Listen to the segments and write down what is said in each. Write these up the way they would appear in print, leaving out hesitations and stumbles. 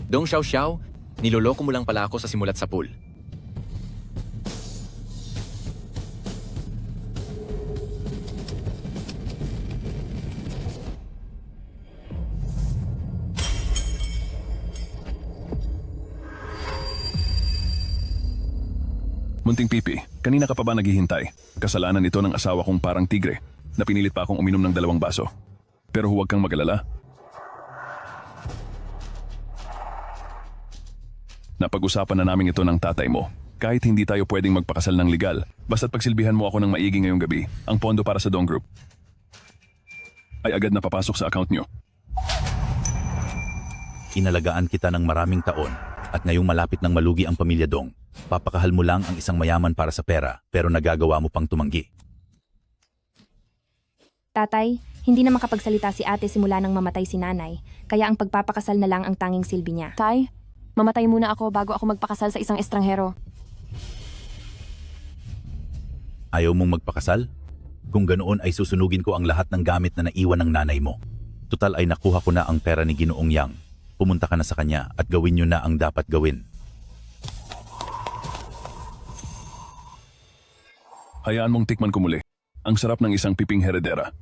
Dong Xiao Xiao, niloloko mo lang pala ako sa simulat sa pool. Munting pipi, kanina ka pa ba naghihintay? Kasalanan ito ng asawa kong parang tigre na pinilit pa akong uminom ng 2 baso. Pero huwag kang mag-alala. Napag-usapan na namin ito ng tatay mo. Kahit hindi tayo pwedeng magpakasal ng legal, basta't pagsilbihan mo ako ng maigi ngayong gabi, ang pondo para sa Dong Group ay agad na papasok sa account nyo. Inalagaan kita ng maraming taon at ngayong malapit nang malugi ang pamilya Dong. Papakahal mo lang ang isang mayaman para sa pera pero nagagawa mo pang tumanggi. Tatay, hindi na makapagsalita si ate simula nang mamatay si nanay, kaya ang pagpapakasal na lang ang tanging silbi niya. Tay, mamatay muna ako bago ako magpakasal sa isang estranghero. Ayaw mong magpakasal? Kung ganoon ay susunugin ko ang lahat ng gamit na naiwan ng nanay mo. Tutal ay nakuha ko na ang pera ni Ginoong Yang. Pumunta ka na sa kanya at gawin niyo na ang dapat gawin. Hayaan mong tikman ko muli. Ang sarap ng isang piping heredera.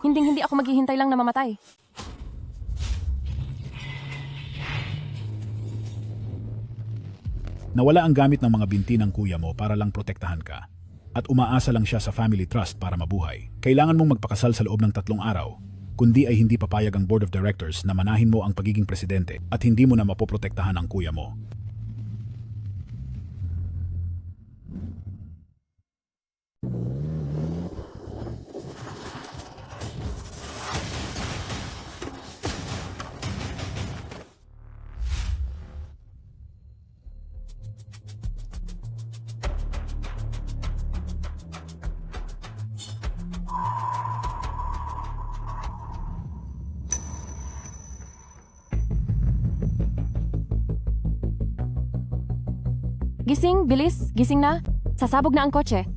Hindi ako maghihintay lang na mamatay. Nawala ang gamit ng mga binti ng kuya mo para lang protektahan ka. At umaasa lang siya sa family trust para mabuhay. Kailangan mong magpakasal sa loob ng 3 araw. Kundi ay hindi papayag ang board of directors na manahin mo ang pagiging presidente at hindi mo na mapoprotektahan ang kuya mo. Gising, bilis, gising na. Sasabog na ang kotse.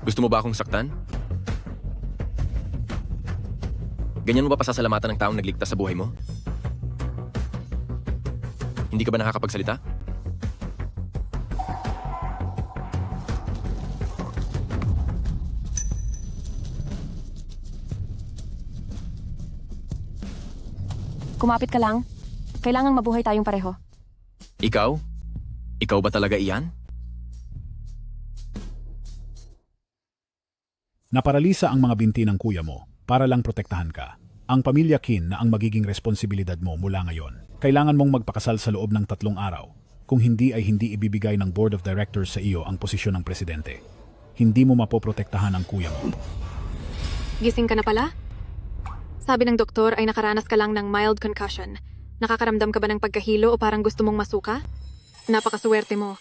Gusto mo ba akong saktan? Ganyan mo ba pasasalamatan ng taong nagligtas sa buhay mo? Hindi ka ba nakakapagsalita? Kumapit ka lang. Kailangang mabuhay tayong pareho. Ikaw? Ikaw ba talaga iyan? Naparalisa ang mga binti ng kuya mo para lang protektahan ka. Ang pamilya Qin na ang magiging responsibilidad mo mula ngayon. Kailangan mong magpakasal sa loob ng 3 araw. Kung hindi ay hindi ibibigay ng board of directors sa iyo ang posisyon ng presidente. Hindi mo mapoprotektahan ang kuya mo. Gising ka na pala? Sabi ng doktor ay nakaranas ka lang ng mild concussion. Nakakaramdam ka ba ng pagkahilo o parang gusto mong masuka? Napakaswerte mo.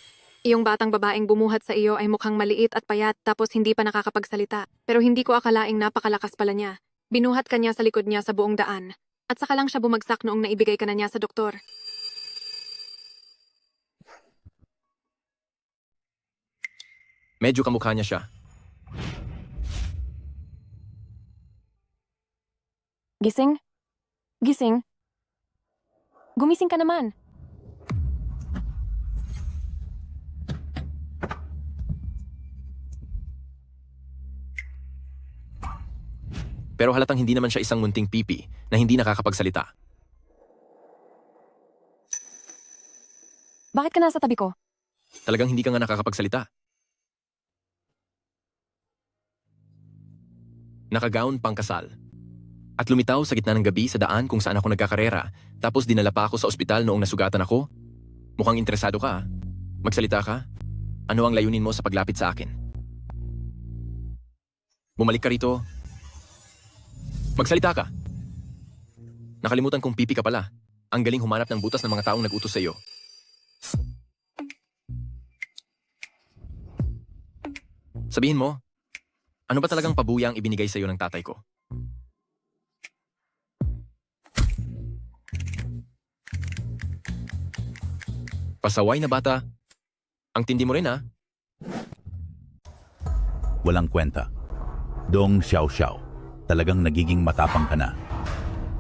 Iyong batang babaeng bumuhat sa iyo ay mukhang maliit at payat tapos hindi pa nakakapagsalita. Pero hindi ko akalaing napakalakas pala niya. Binuhat ka niya sa likod niya sa buong daan. At saka lang siya bumagsak noong naibigay ka na niya sa doktor. Medyo kamukha niya siya. Gising? Gising? Gumising ka naman. Pero halatang hindi naman siya isang munting pipi na hindi nakakapagsalita. Bakit ka nasa tabi ko? Talagang hindi ka nga nakakapagsalita. Nakagaon pang kasal. At lumitaw sa gitna ng gabi sa daan kung saan ako nagkakarera. Tapos dinala pa ako sa ospital noong nasugatan ako. Mukhang interesado ka, ah. Magsalita ka. Ano ang layunin mo sa paglapit sa akin? Bumalik ka rito. Magsalita ka. Nakalimutan kong pipi ka pala. Ang galing humanap ng butas ng mga taong nag-utos sa iyo. Sabihin mo, ano ba talagang pabuya ang ibinigay sa iyo ng tatay ko? Pasaway na bata. Ang tindi mo rin ha. Walang kwenta. Dong Xiao, talagang nagiging matapang ka na.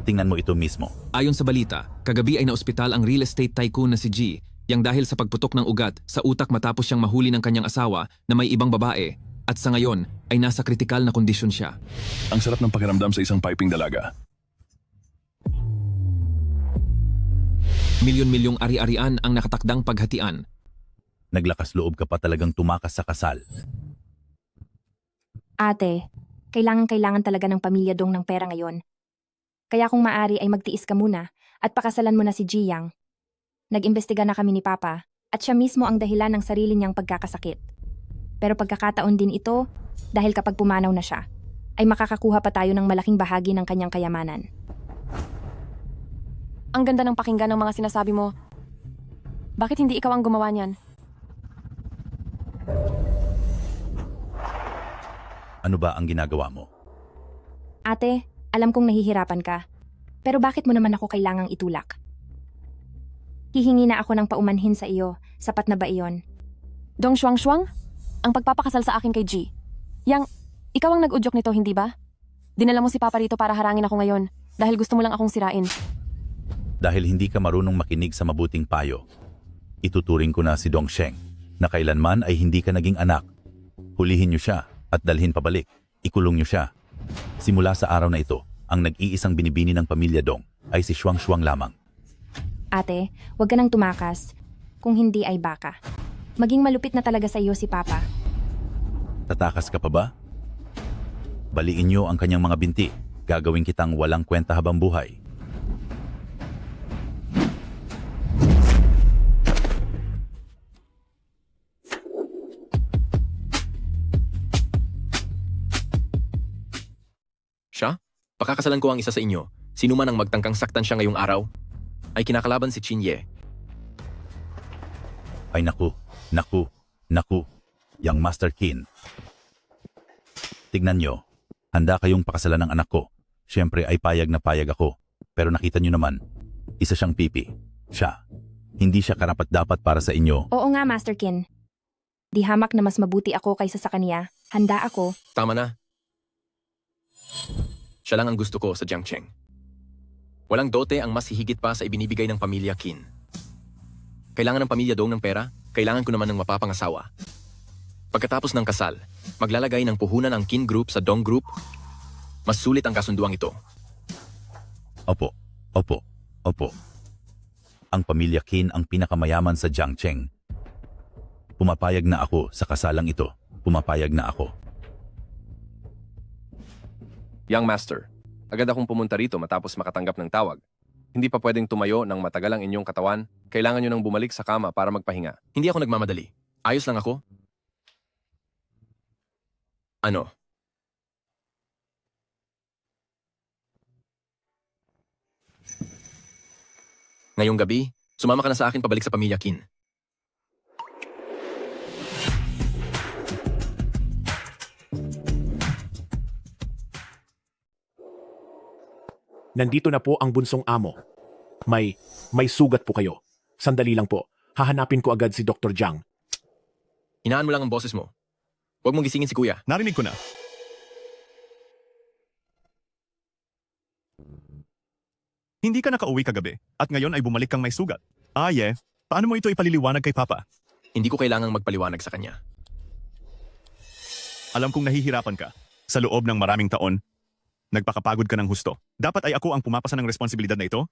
Tingnan mo ito mismo. Ayon sa balita, kagabi ay naospital ang real estate tycoon na si G, yang dahil sa pagputok ng ugat sa utak matapos siyang mahuli ng kanyang asawa na may ibang babae, at sa ngayon ay nasa kritikal na kondisyon siya. Ang sarap ng pakiramdam sa isang piping dalaga. Milyon-milyong ari-arian ang nakatakdang paghatian. Naglakas loob ka pa talagang tumakas sa kasal. Ate, kailangan talaga ng pamilya Dong ng pera ngayon. Kaya kung maari ay magtiis ka muna at pakasalan mo na si Jiyang. Nag-imbestiga na kami ni Papa at siya mismo ang dahilan ng sarili niyang pagkakasakit. Pero pagkakataon din ito dahil kapag pumanaw na siya, ay makakakuha pa tayo ng malaking bahagi ng kanyang kayamanan. Ang ganda ng pakinggan ng mga sinasabi mo. Bakit hindi ikaw ang gumawa niyan? Ano ba ang ginagawa mo? Ate, alam kong nahihirapan ka. Pero bakit mo naman ako kailangang itulak? Hihingi na ako ng paumanhin sa iyo. Sapat na ba iyon? Dong Shuang, ang pagpapakasal sa akin kay G. Yang, ikaw ang nag-udyok nito, hindi ba? Dinala mo si Papa rito para harangin ako ngayon dahil gusto mo lang akong sirain. Dahil hindi ka marunong makinig sa mabuting payo, ituturing ko na si Dong Sheng na kailanman ay hindi ka naging anak. Hulihin niyo siya at dalhin pabalik. Ikulong niyo siya. Simula sa araw na ito, ang nag-iisang binibini ng pamilya Dong ay si Shuang lamang. Ate, huwag ka nang tumakas. Kung hindi ay baka. Maging malupit na talaga sa iyo si Papa. Tatakas ka pa ba? Baliin niyo ang kanyang mga binti. Gagawin kitang walang kwenta habang buhay. Siya? Pakakasalan ko ang isa sa inyo. Sino man ang magtangkang saktan siya ngayong araw, ay kinakalaban si Chin Ye. Ay naku. Yang Master Qin. Tignan nyo, handa kayong pakasalan ng anak ko. Siyempre ay payag na payag ako. Pero nakita nyo naman, isa siyang pipi. Siya. Hindi siya karapat-dapat para sa inyo. Oo nga, Master Qin. Di hamak na mas mabuti ako kaysa sa kaniya. Handa ako. Tama na. Siya lang ang gusto ko sa Jiang Cheng. Walang dote ang mas hihigit pa sa ibinibigay ng pamilya Qin. Kailangan ng pamilya Dong ng pera, kailangan ko naman ng mapapangasawa. Pagkatapos ng kasal, maglalagay ng puhunan ang Qin Group sa Dong Group. Mas sulit ang kasunduang ito. Opo. Ang pamilya Qin ang pinakamayaman sa Jiangcheng. Pumapayag na ako sa kasalang ito. Pumapayag na ako. Young Master, agad akong pumunta rito matapos makatanggap ng tawag. Hindi pa pwedeng tumayo ng matagal ang inyong katawan. Kailangan nyo nang bumalik sa kama para magpahinga. Hindi ako nagmamadali. Ayos lang ako. Ano? Ngayong gabi, sumama ka na sa akin pabalik sa pamilya Qin. Nandito na po ang bunsong amo. May sugat po kayo. Sandali lang po. Hahanapin ko agad si Dr. Jiang. Hinaan mo lang ang boses mo. Huwag mong gisingin si kuya. Narinig ko na. Hindi ka nakauwi kagabi at ngayon ay bumalik kang may sugat. Paano mo ito ipaliliwanag kay Papa? Hindi ko kailangang magpaliwanag sa kanya. Alam kong nahihirapan ka. Sa loob ng maraming taon, nagpakapagod ka ng husto. Dapat ay ako ang pumapasa ng responsibilidad na ito?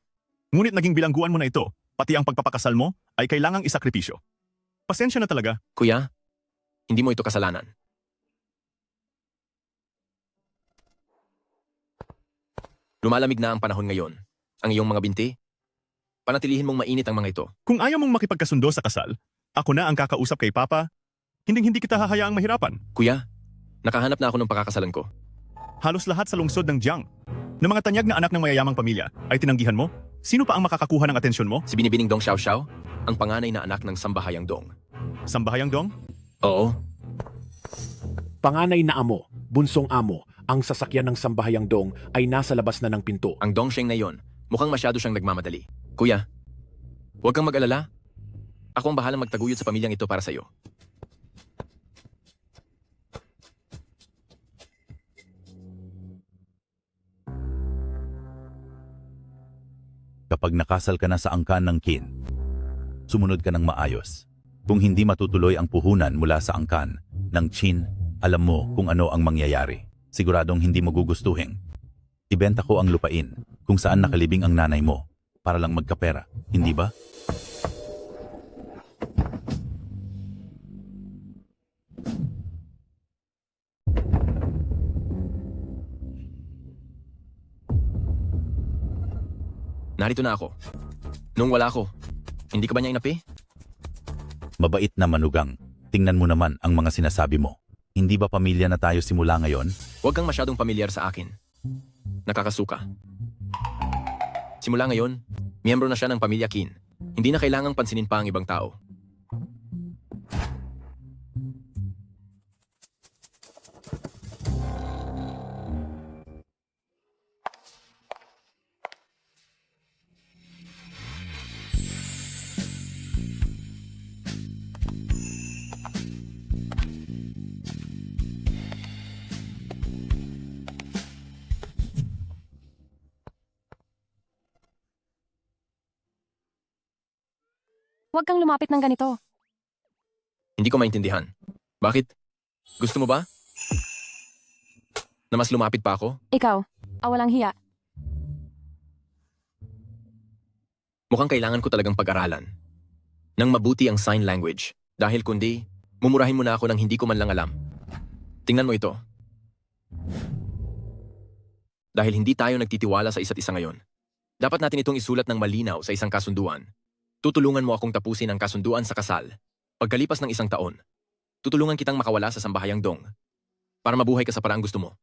Ngunit naging bilangguan mo na ito, pati ang pagpapakasal mo ay kailangang isakripisyo. Pasensya na talaga. Kuya, hindi mo ito kasalanan. Lumalamig na ang panahon ngayon. Ang iyong mga binti, panatilihin mong mainit ang mga ito. Kung ayaw mong makipagkasundo sa kasal, ako na ang kakausap kay Papa. Hindi kita hahayaang mahirapan. Kuya, nakahanap na ako ng pakakasalan ko. Halos lahat sa lungsod ng Jiang, na mga tanyag na anak ng mayayamang pamilya, ay tinanggihan mo? Sino pa ang makakakuha ng atensyon mo? Si Binibining Dong Xiao, ang panganay na anak ng Sambahayang Dong. Sambahayang Dong? Oo, Panganay na amo, bunsong amo, ang sasakyan ng Sambahayang Dong ay nasa labas na ng pinto. ang Dong Sheng na yon, mukhang masyado siyang nagmamadali. Kuya, huwag kang mag-alala. Ako ang bahalang magtaguyod sa pamilyang ito para sa iyo. Kapag nakasal ka na sa angkan ng kin, sumunod ka ng maayos. Kung hindi matutuloy ang puhunan mula sa angkan ng chin, alam mo kung ano ang mangyayari. Siguradong hindi mo gugustuhin. Ibenta ko ang lupain kung saan nakalibing ang nanay mo para lang magkapera, hindi ba? Narito na ako. Nung wala ako, hindi ka ba niya inapi? Mabait na manugang. Tingnan mo naman ang mga sinasabi mo. Hindi ba pamilya na tayo simula ngayon? Huwag kang masyadong pamilyar sa akin. Nakakasuka. Simula ngayon, miyembro na siya ng pamilya Kin. Hindi na kailangang pansinin pa ang ibang tao. Huwag kang lumapit ng ganito. Hindi ko maintindihan. Bakit? Gusto mo ba? Na mas lumapit pa ako? Ikaw, walang hiya. Mukhang kailangan ko talagang pag-aralan. Nang mabuti ang sign language. Dahil kundi, mumurahin mo na ako nang hindi ko man lang alam. Tingnan mo ito. Dahil hindi tayo nagtitiwala sa isa't isa ngayon, dapat natin itong isulat ng malinaw sa isang kasunduan. Tutulungan mo akong tapusin ang kasunduan sa kasal. Pagkalipas ng 1 taon, tutulungan kitang makawala sa Sambahayang Dong para mabuhay ka sa paraang gusto mo.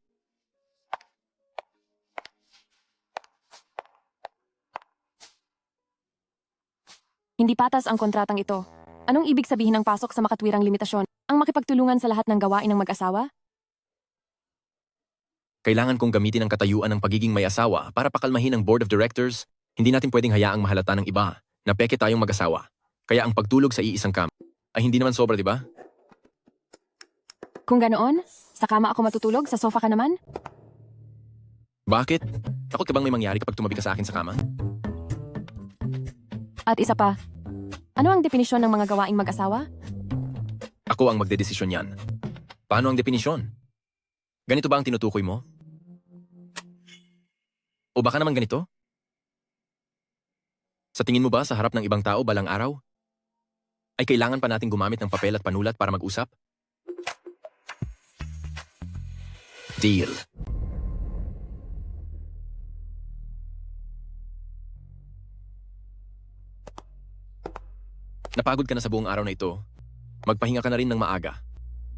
Hindi patas ang kontratang ito. Anong ibig sabihin ng pasok sa makatwirang limitasyon? Ang makipagtulungan sa lahat ng gawain ng mag-asawa? Kailangan kong gamitin ang katayuan ng pagiging may asawa para pakalmahin ang board of directors. Hindi natin pwedeng hayaang mahalata ng iba na peke tayong mag-asawa. Kaya ang pagtulog sa iisang kama ay hindi naman sobra, di ba? Kung ganoon, sa kama ako matutulog, sa sofa ka naman? Bakit? Takot ka bang may mangyari kapag tumabi ka sa akin sa kama? At isa pa, ano ang definisyon ng mga gawaing mag-asawa? Ako ang magdedesisyon yan. Paano ang definisyon? Ganito ba ang tinutukoy mo? O baka naman ganito? Sa tingin mo ba sa harap ng ibang tao balang araw? Ay kailangan pa nating gumamit ng papel at panulat para mag-usap? Deal. Napagod ka na sa buong araw na ito. Magpahinga ka na rin ng maaga.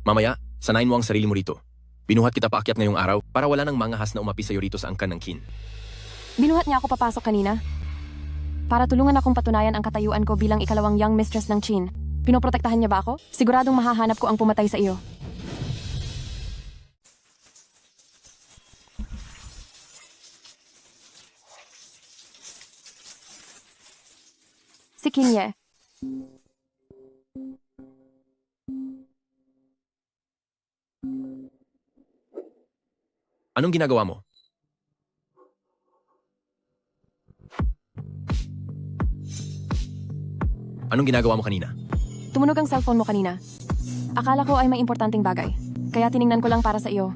Mamaya, sanayin mo ang sarili mo rito. Binuhat kita paakyat ngayong araw para wala nang mangahas na umapi sa'yo rito sa angkan ng kin. Binuhat niya ako papasok kanina. Para tulungan akong patunayan ang katayuan ko bilang ikalawang young mistress ng Chin. Pinoprotektahan niya ba ako? Siguradong mahahanap ko ang pumatay sa iyo. Si Kinye. Anong ginagawa mo? Anong ginagawa mo kanina? Tumunog ang cellphone mo kanina. Akala ko ay may importanteng bagay. Kaya tiningnan ko lang para sa iyo.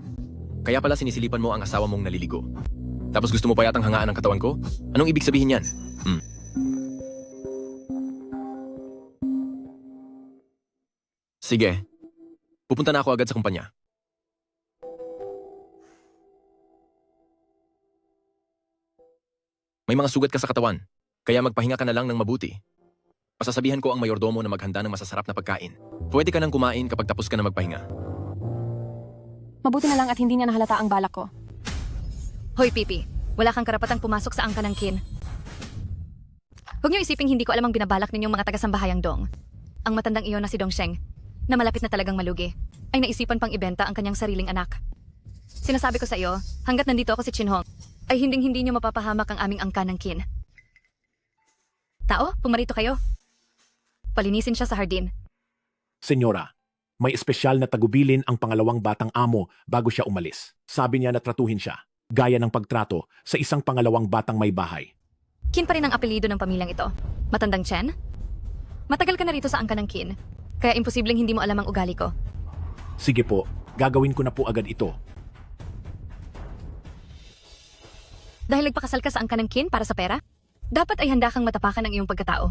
Kaya pala sinisilipan mo ang asawa mong naliligo. Tapos gusto mo pa yatang hangaan ang katawan ko? Anong ibig sabihin yan? Sige. Pupunta na ako agad sa kumpanya. May mga sugat ka sa katawan, kaya magpahinga ka na lang ng mabuti. Pasasabihan ko ang mayordomo na maghanda ng masasarap na pagkain. Pwede ka nang kumain kapag tapos ka na magpahinga. Mabuti na lang at hindi niya nahalata ang balak ko. Hoy, Pipi. Wala kang karapatang pumasok sa angka ng kin. Huwag niyo isiping hindi ko alam ang binabalak ninyong mga taga-Sambahayang Dong. Ang matandang iyon na si Dong Sheng, na malapit na talagang malugi, ay naisipan pang ibenta ang kanyang sariling anak. Sinasabi ko sa iyo, hanggat nandito ako si Chin Hong, ay hinding-hindi niyo mapapahamak ang aming angka ng kin. Tao, pumarito kayo. Palinisin siya sa hardin. Senyora, may espesyal na tagubilin ang pangalawang batang amo bago siya umalis. Sabi niya na tratuhin siya, gaya ng pagtrato sa isang pangalawang batang may bahay. Kin pa rin ang apelido ng pamilyang ito. Matandang Chen? Matagal ka na rito sa angkan ng Kin, kaya imposibleng hindi mo alam ang ugali ko. Sige po, gagawin ko na po agad ito. Dahil nagpakasal ka sa angkan ng Kin para sa pera, dapat ay handa kang matapakan ang iyong pagkatao.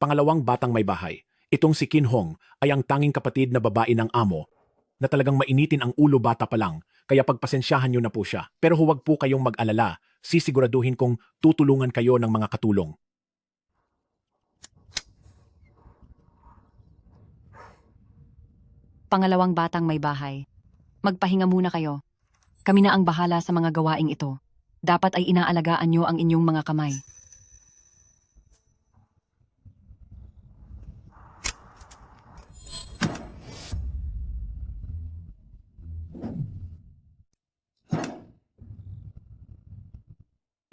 Pangalawang batang may bahay. Itong si Kin Hong ay ang tanging kapatid na babae ng amo na talagang mainitin ang ulo bata pa lang, kaya pagpasensyahan niyo na po siya. Pero huwag po kayong mag-alala, sisiguraduhin kong tutulungan kayo ng mga katulong. Pangalawang batang may bahay. Magpahinga muna kayo. Kami na ang bahala sa mga gawaing ito. Dapat ay inaalagaan nyo ang inyong mga kamay.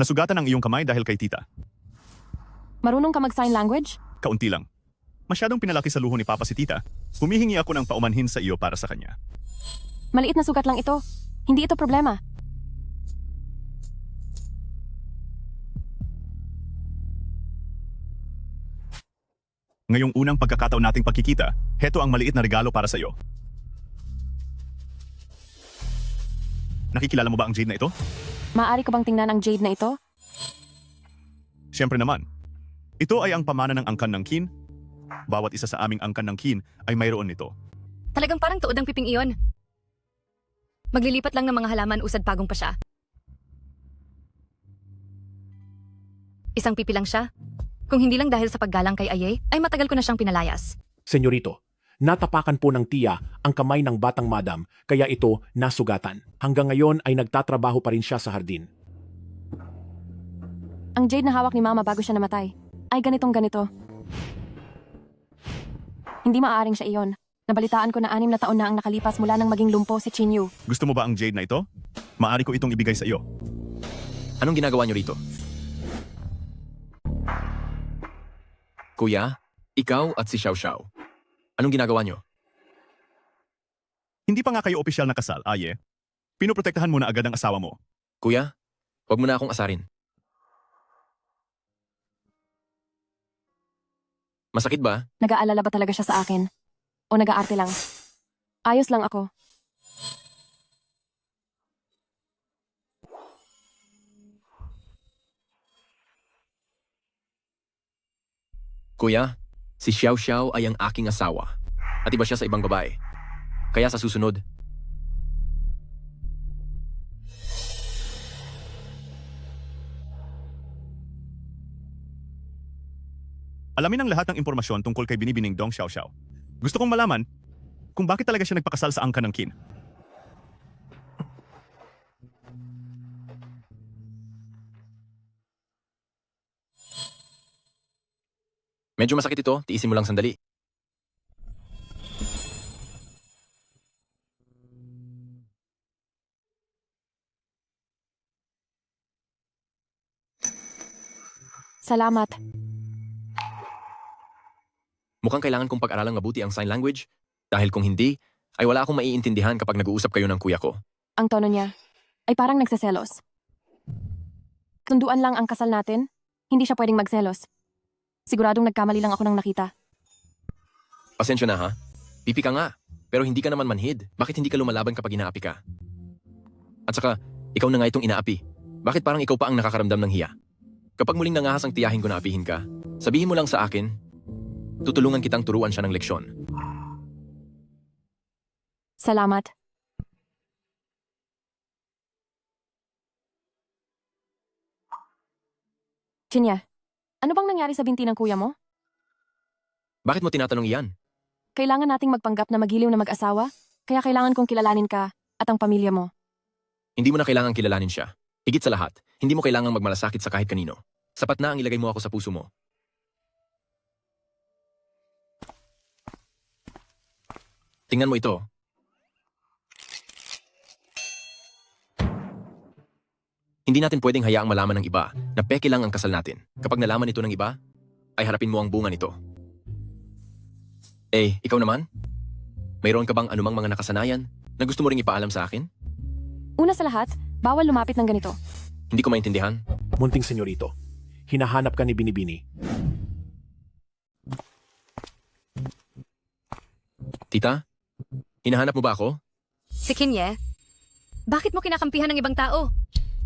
Nasugatan ang iyong kamay dahil kay tita. Marunong ka mag-sign language? Kaunti lang. Masyadong pinalaki sa luho ni Papa si tita. Humihingi ako ng paumanhin sa iyo para sa kanya. Maliit na sugat lang ito. Hindi ito problema. Ngayong unang pagkakataon nating pagkikita, heto ang maliit na regalo para sa iyo. Nakikilala mo ba ang jade na ito? Maaari ko bang tingnan ang jade na ito? Siyempre naman. Ito ay ang pamana ng angkan ng Qin. Bawat isa sa aming angkan ng Qin ay mayroon nito. Talagang parang tuod ang piping iyon. Maglilipat lang ng mga halaman usad pagong pa siya. Isang pipi lang siya. Kung hindi lang dahil sa paggalang kay Aye, ay matagal ko na siyang pinalayas. Senyorito, natapakan po ng tiya ang kamay ng batang madam kaya ito nasugatan. Hanggang ngayon ay nagtatrabaho pa rin siya sa hardin. Ang jade na hawak ni Mama bago siya namatay ay ganitong ganito. Hindi maaaring siya iyon. Nabalitaan ko na 6 na taon na ang nakalipas mula nang maging lumpo si Chinyu. Gusto mo ba ang jade na ito? Maari ko itong ibigay sa iyo. Anong ginagawa niyo rito? Kuya, ikaw at si Xiao Xiao. Anong ginagawa niyo? Hindi pa nga kayo opisyal na kasal, Aye. Pinoprotektahan mo na agad ang asawa mo. Kuya, huwag mo na akong asarin. Masakit ba? Nag-aalala ba talaga siya sa akin? O nag-aarte lang? Ayos lang ako. Kuya, si Xiao Xiao ay ang aking asawa. At iba siya sa ibang babae. Kaya sa susunod, Alamin ang lahat ng impormasyon tungkol kay binibining Dong Xiao Xiao. Gusto kong malaman kung bakit talaga siya nagpakasal sa angkan ng Qin. medyo masakit ito. Tiisin mo lang sandali. Salamat. Mukhang kailangan kong pag-aralang mabuti ang sign language dahil kung hindi, ay wala akong maiintindihan kapag nag-uusap kayo ng kuya ko. Ang tono niya ay parang nagseselos. Sunduan lang ang kasal natin. Hindi siya pwedeng magselos. Siguradong nagkamali lang ako nang nakita. Pasensya na ha. Pipi ka nga, pero hindi ka naman manhid. Bakit hindi ka lumalaban kapag inaapi ka? At saka, ikaw na nga itong inaapi. Bakit parang ikaw pa ang nakakaramdam ng hiya? Kapag muling nangahas ang tiyahin ko na apihin ka, sabihin mo lang sa akin, tutulungan kitang turuan siya ng leksyon. Salamat. Chinya, ano bang nangyari sa binti ng kuya mo? Bakit mo tinatanong iyan? Kailangan nating magpanggap na magiliw na mag-asawa, kaya kailangan kong kilalanin ka at ang pamilya mo. Hindi mo na kailangang kilalanin siya. Higit sa lahat, hindi mo kailangang magmalasakit sa kahit kanino. Sapat na ang ilagay mo ako sa puso mo. Tingnan mo ito. Hindi natin pwedeng hayaang malaman ng iba na peke lang ang kasal natin. Kapag nalaman ito ng iba, ay harapin mo ang bunga nito. Eh, ikaw naman? Mayroon ka bang anumang mga nakasanayan na gusto mo ring ipaalam sa akin? Una sa lahat, bawal lumapit ng ganito. Hindi ko maintindihan. Munting senyorito, hinahanap ka ni Binibini. Tita, hinahanap mo ba ako? Si Kinye, bakit mo kinakampihan ng ibang tao?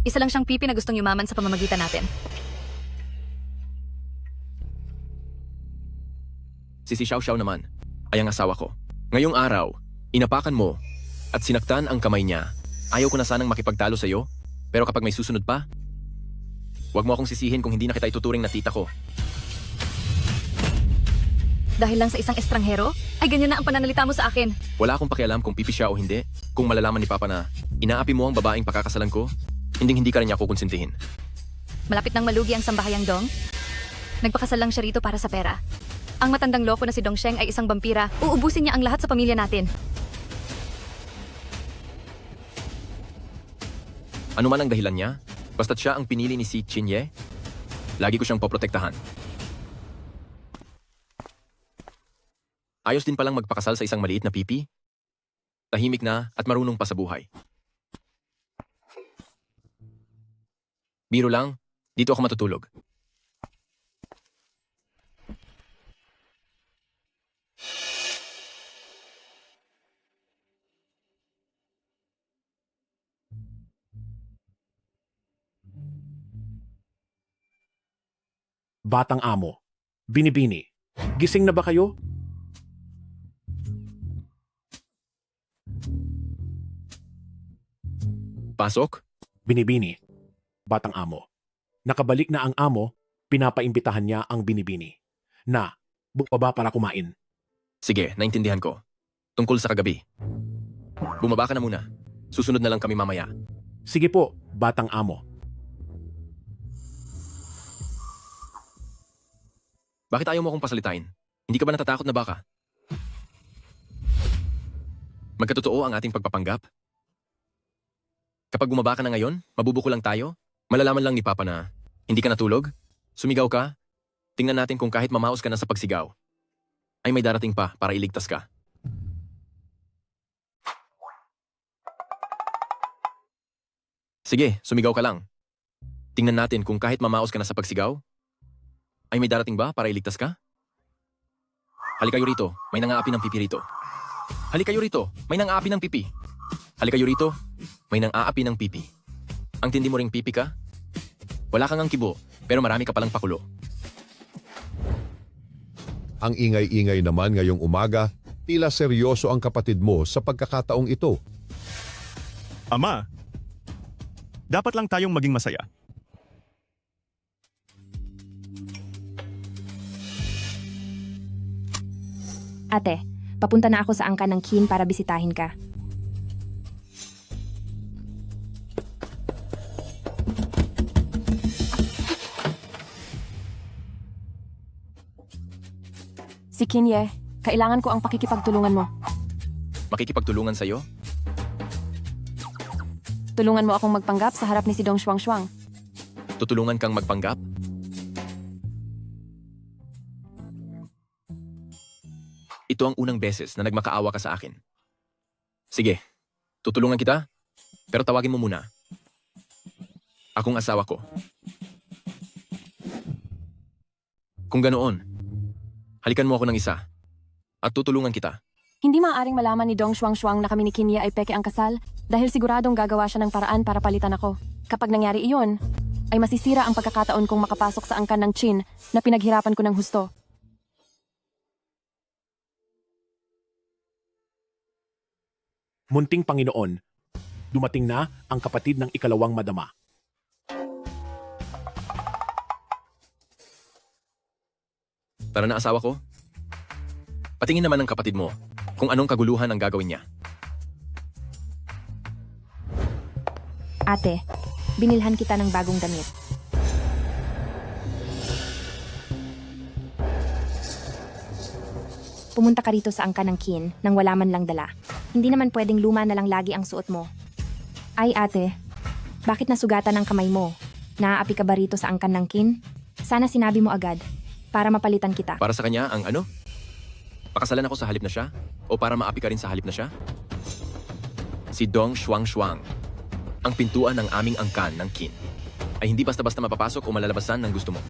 Isa lang siyang pipi na gustong yumaman sa pamamagitan natin. Si Xiao Xiao naman ay ang asawa ko. Ngayong araw, inapakan mo at sinaktan ang kamay niya. Ayaw ko na sanang makipagtalo sa iyo, pero kapag may susunod pa, huwag mo akong sisihin kung hindi na kita ituturing na tita ko. Dahil lang sa isang estranghero, ay ganyan na ang pananalita mo sa akin. Wala akong pakialam kung pipi siya o hindi. Kung malalaman ni Papa na inaapi mo ang babaeng pakakasalan ko, hindi ka rin niya kukonsintihin. Malapit nang malugi ang sambahayang Dong. Nagpakasal lang siya rito para sa pera. Ang matandang loko na si Dongsheng ay isang vampira. Uubusin niya ang lahat sa pamilya natin. Ano man ang dahilan niya, basta't siya ang pinili ni si Chinye, lagi ko siyang poprotektahan. Ayos din palang magpakasal sa isang maliit na pipi. Tahimik na at marunong pa sa buhay. Biro lang, dito ako matutulog. Batang amo, Binibini, gising na ba kayo? Pasok? Binibini, batang amo. Nakabalik na ang amo, pinapaimbitahan niya ang Binibini. Na, bumaba para kumain. Sige, naintindihan ko. Tungkol sa kagabi. Bumaba ka na muna. Susunod na lang kami mamaya. Sige po, batang amo. Bakit ayaw mo akong pasalitain? Hindi ka ba natatakot na baka? Magkatotoo ang ating pagpapanggap? Kapag bumaba ka na ngayon, mabubuko lang tayo? Malalaman lang ni Papa na hindi ka natulog? Sumigaw ka? Tingnan natin kung kahit mamaos ka na sa pagsigaw, ay may darating pa para iligtas ka. Sige, sumigaw ka lang. Tingnan natin kung kahit mamaos ka na sa pagsigaw, ay may darating ba para iligtas ka? Halika kayo rito, may nangaapi ng pipi rito. Halika kayo rito, may nangaapi ng pipi. Halika kayo rito, may nang-aapi ng pipi. Ang tindi mo ring pipi ka? Wala kang ang kibo, pero marami ka palang pakulo. Ang ingay-ingay naman ngayong umaga, tila seryoso ang kapatid mo sa pagkakataong ito. Ama, dapat lang tayong maging masaya. Ate, papunta na ako sa angkan ng Kin para bisitahin ka. Si Kinye, kailangan ko ang pakikipagtulungan mo. Makikipagtulungan sa'yo? Tulungan mo akong magpanggap sa harap ni si Dong Shuang. Tutulungan kang magpanggap? Ito ang unang beses na nagmakaawa ka sa akin. Sige, tutulungan kita, pero tawagin mo muna. Akong asawa ko. Kung ganoon, halikan mo ako ng isa at tutulungan kita. Hindi maaaring malaman ni Dong Shuang na kami ni Kinye ay peke ang kasal dahil siguradong gagawa siya ng paraan para palitan ako. Kapag nangyari iyon, ay masisira ang pagkakataon kong makapasok sa angkan ng Chin na pinaghirapan ko ng husto. Munting Panginoon, dumating na ang kapatid ng ikalawang madama. Tara na, asawa ko. Patingin naman ng kapatid mo kung anong kaguluhan ang gagawin niya. Ate, binilhan kita ng bagong damit. Pumunta ka rito sa angkan ng Kin nang wala man lang dala. Hindi naman pwedeng luma na lang lagi ang suot mo. Ay ate, Bakit nasugatan ang kamay mo? Naaapi ka ba rito sa angkan ng kin? Sana sinabi mo agad, para mapalitan kita. Para sa kanya ang ano? Pakasalan ako sa halip na siya? O para maapi ka rin sa halip na siya? Si Dong Shuang. Ang pintuan ng aming angkan ng kin ay hindi basta-basta mapapasok o malalabasan ng gusto mo.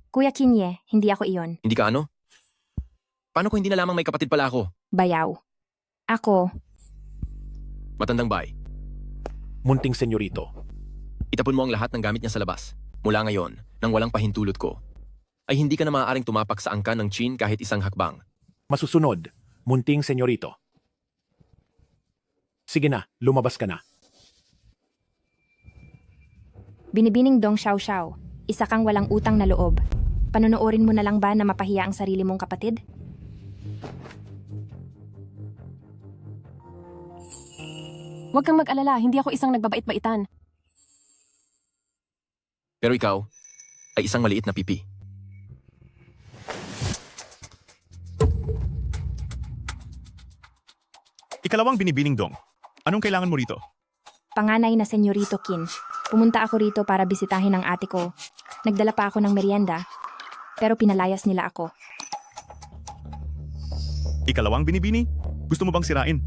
Kuya Kinye, hindi ako iyon. Hindi ka ano? Paano kung hindi na lamang may kapatid pala ako? Bayaw. Ako, Matandang bay. Munting senyorito. Itapon mo ang lahat ng gamit niya sa labas. Mula ngayon, nang walang pahintulot ko, ay hindi ka na maaaring tumapak sa angkan ng Chin kahit isang hakbang. Masusunod, munting senyorito. Sige na, lumabas ka na. binibining Dong Xiao. Isa kang walang utang na loob. Panonoorin mo na lang ba na mapahiya ang sarili mong kapatid? Huwag kang mag-alala, hindi ako isang nagbabait-baitan. Pero ikaw, ay isang maliit na pipi. Ikalawang binibining Dong. Anong kailangan mo rito? Panganay na Senyorito Kin. Pumunta ako rito para bisitahin ang ate ko. Nagdala pa ako ng merienda, pero pinalayas nila ako. Ikalawang binibini? Gusto mo bang sirain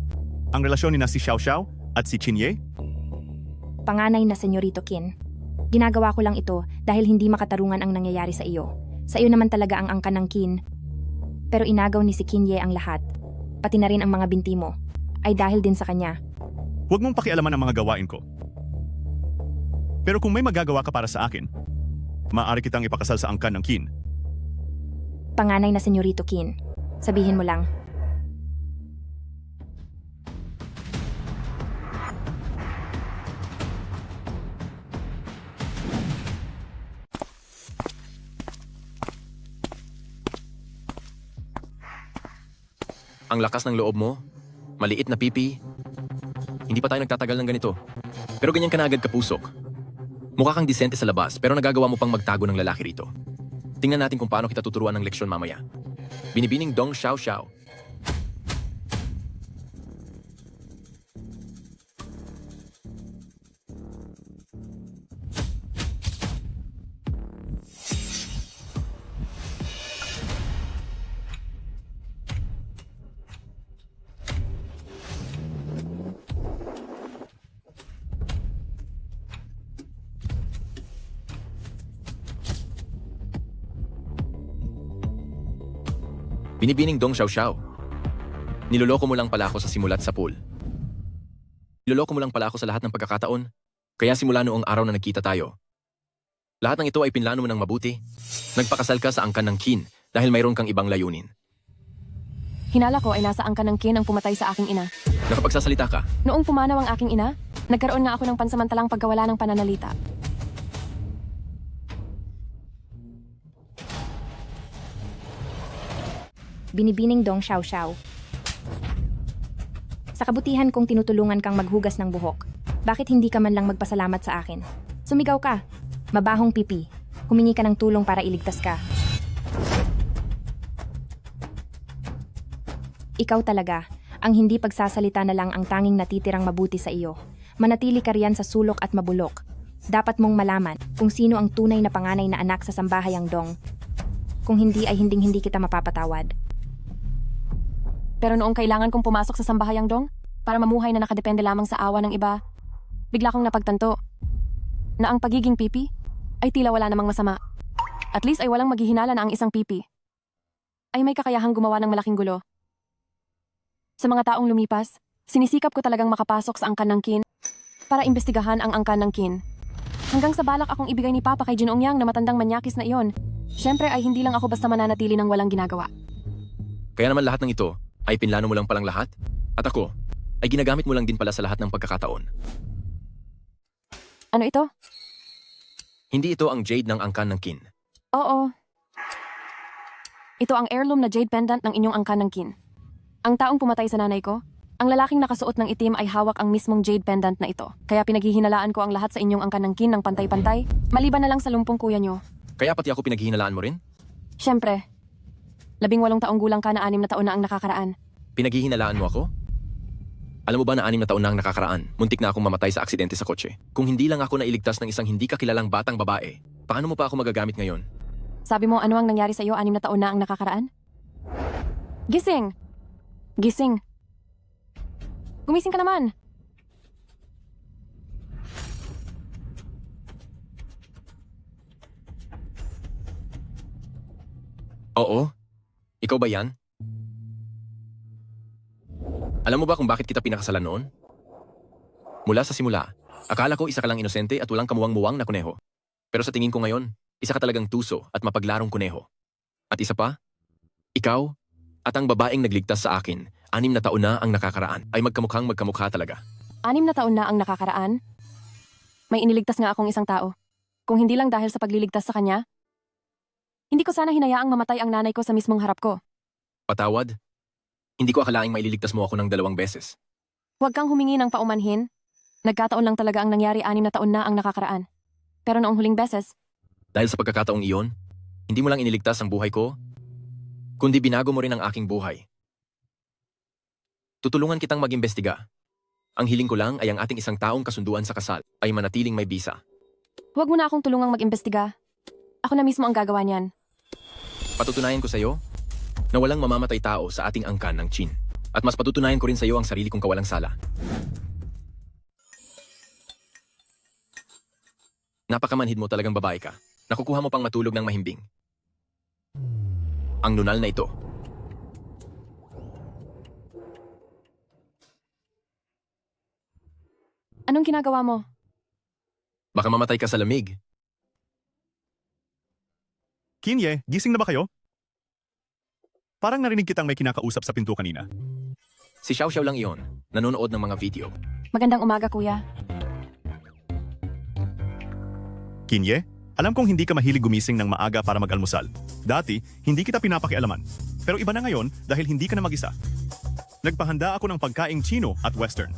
ang relasyon ni na si Xiao Xiao at si Chinye? Panganay na Senyorito Kin. Ginagawa ko lang ito dahil hindi makatarungan ang nangyayari sa iyo. Sa iyo naman talaga ang angkan ng Kin. Pero inagaw ni si Kinye ang lahat. Pati na rin ang mga binti mo. Ay dahil din sa kanya. Huwag mong pakialaman ang mga gawain ko. Pero kung may magagawa ka para sa akin, maaari kitang ipakasal sa angkan ng Kin. Panganay na Senyorito Kin. Sabihin mo lang. Ang lakas ng loob mo, maliit na pipi. Hindi pa tayo nagtatagal ng ganito. Pero ganyan ka na agad kapusok. Mukha kang disente sa labas pero nagagawa mo pang magtago ng lalaki rito. Tingnan natin kung paano kita tuturuan ng leksyon mamaya. Binibining Dong Xiao. Binibining Dong Xiao. Niloloko mo lang pala ako sa simulat sa pool. Niloloko mo lang pala ako sa lahat ng pagkakataon. Kaya simula noong araw na nagkita tayo. Lahat ng ito ay pinlano mo ng mabuti. Nagpakasal ka sa angkan ng Kin dahil mayroon kang ibang layunin. Hinala ko ay nasa angkan ng Kin ang pumatay sa aking ina. Nakapagsasalita ka. Noong pumanaw ang aking ina, nagkaroon nga ako ng pansamantalang pagkawala ng pananalita. Binibining Dong Xiao. Sa kabutihan kong tinutulungan kang maghugas ng buhok, bakit hindi ka man lang magpasalamat sa akin? Sumigaw ka. Mabahong pipi. Humingi ka ng tulong para iligtas ka. Ikaw talaga, ang hindi pagsasalita na lang ang tanging natitirang mabuti sa iyo. Manatili ka riyan sa sulok at mabulok. Dapat mong malaman kung sino ang tunay na panganay na anak sa sambahayang Dong. Kung hindi ay hinding-hindi kita mapapatawad. Pero noong kailangan kong pumasok sa sambahayang Dong, para mamuhay na nakadepende lamang sa awa ng iba, bigla kong napagtanto na ang pagiging pipi ay tila wala namang masama. At least ay walang maghihinala na ang isang pipi ay may kakayahang gumawa ng malaking gulo. Sa mga taong lumipas, sinisikap ko talagang makapasok sa angkan ng Kin para imbestigahan ang angkan ng Kin. Hanggang sa balak akong ibigay ni Papa kay Ginoong Yang na matandang manyakis na iyon. Siyempre ay hindi lang ako basta mananatili ng walang ginagawa. Kaya naman lahat ng ito ay pinlano mo lang palang lahat? At ako, ay ginagamit mo lang din pala sa lahat ng pagkakataon. Ano ito? Hindi ito ang jade ng angkan ng Kin. Oo. Ito ang heirloom na jade pendant ng inyong angkan ng Kin. Ang taong pumatay sa nanay ko, ang lalaking nakasuot ng itim ay hawak ang mismong jade pendant na ito. Kaya pinaghihinalaan ko ang lahat sa inyong angkan ng Kin ng pantay-pantay, maliban na lang sa lumpong kuya nyo. Kaya pati ako pinaghihinalaan mo rin? Siyempre. 18 taong gulang ka na 6 na taon na ang nakakaraan. Pinaghihinalaan mo ako? Alam mo ba na 6 na taon na ang nakakaraan? Muntik na akong mamatay sa aksidente sa kotse. Kung hindi lang ako nailigtas ng isang hindi kakilalang batang babae, paano mo pa ako magagamit ngayon? Sabi mo ano ang nangyari sa iyo 6 na taon na ang nakakaraan? Gising! Gising! Gumising ka naman! Oo? Ikaw ba yan? Alam mo ba kung bakit kita pinakasalan noon? Mula sa simula, akala ko isa ka lang inosente at walang kamuwang-muwang na kuneho. Pero sa tingin ko ngayon, isa ka talagang tuso at mapaglarong kuneho. At isa pa, ikaw at ang babaeng nagligtas sa akin, 6 na taon na ang nakakaraan, ay magkamukhang magkamukha talaga. 6 na taon na ang nakakaraan? May iniligtas nga akong isang tao. Kung hindi lang dahil sa pagliligtas sa kanya, hindi ko sana hinayaang mamatay ang nanay ko sa mismong harap ko. Patawad? Hindi ko akalaing maililigtas mo ako ng 2 beses. Huwag kang humingi ng paumanhin. Nagkataon lang talaga ang nangyari 6 na taon na ang nakakaraan. Pero noong huling beses, Dahil sa pagkakataong iyon, hindi mo lang iniligtas ang buhay ko, kundi binago mo rin ang aking buhay. Tutulungan kitang mag-imbestiga. Ang hiling ko lang ay ang ating isang taong kasunduan sa kasal ay manatiling may bisa. huwag mo na akong tulungang mag-imbestiga. Ako na mismo ang gagawa niyan. Patutunayan ko sa iyo na walang mamamatay tao sa ating angkan ng Chin. At mas patutunayan ko rin sa iyo ang sarili kong kawalang sala. Napakamanhid mo talagang babae ka. Nakukuha mo pang matulog ng mahimbing. Ang nunal na ito. Anong ginagawa mo? Baka mamatay ka sa lamig. Kinye, gising na ba kayo? Parang narinig kitang may kinakausap sa pinto kanina. Si Xiao Xiao lang iyon, nanonood ng mga video. Magandang umaga, kuya. Kinye, alam kong hindi ka mahilig gumising ng maaga para mag-almusal. Dati, hindi kita pinapakialaman. Pero iba na ngayon dahil hindi ka na mag-isa. Nagpahanda ako ng pagkaing Chino at Western.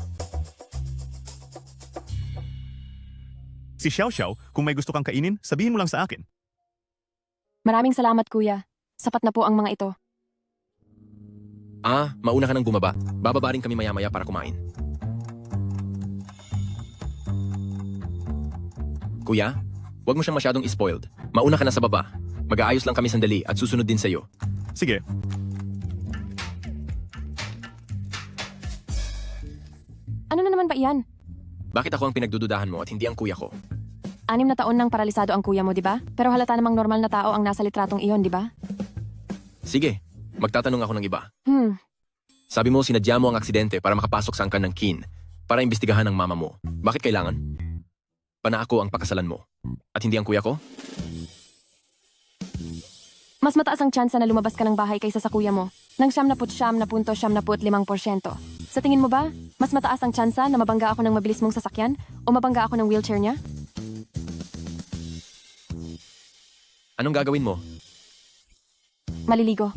Si Xiao Xiao, kung may gusto kang kainin, sabihin mo lang sa akin. Maraming salamat, kuya. Sapat na po ang mga ito. Mauna ka nang bumaba. Bababa rin kami maya-maya para kumain. Kuya, huwag mo siyang masyadong spoiled. Mauna ka na sa baba. Mag-aayos lang kami sandali at susunod din sa iyo. Sige. Ano na naman ba iyan? Bakit ako ang pinagdududahan mo at hindi ang kuya ko? 6 na taon nang paralisado ang kuya mo, di ba? Pero halata namang normal na tao ang nasa litratong iyon, di ba? Sige, magtatanong ako ng iba. Sabi Sabi mo sinadya mo ang aksidente para makapasok sa angkan ng Kin para imbestigahan ng mama mo. Bakit kailangan? Pana ako ang pakasalan mo at hindi ang kuya ko? Mas mataas ang tsansa na lumabas ka ng bahay kaysa sa kuya mo. Nang 79.75%. Sa tingin mo ba, mas mataas ang tsansa na mabangga ako ng mabilis mong sasakyan o mabangga ako ng wheelchair niya? Anong gagawin mo? Maliligo.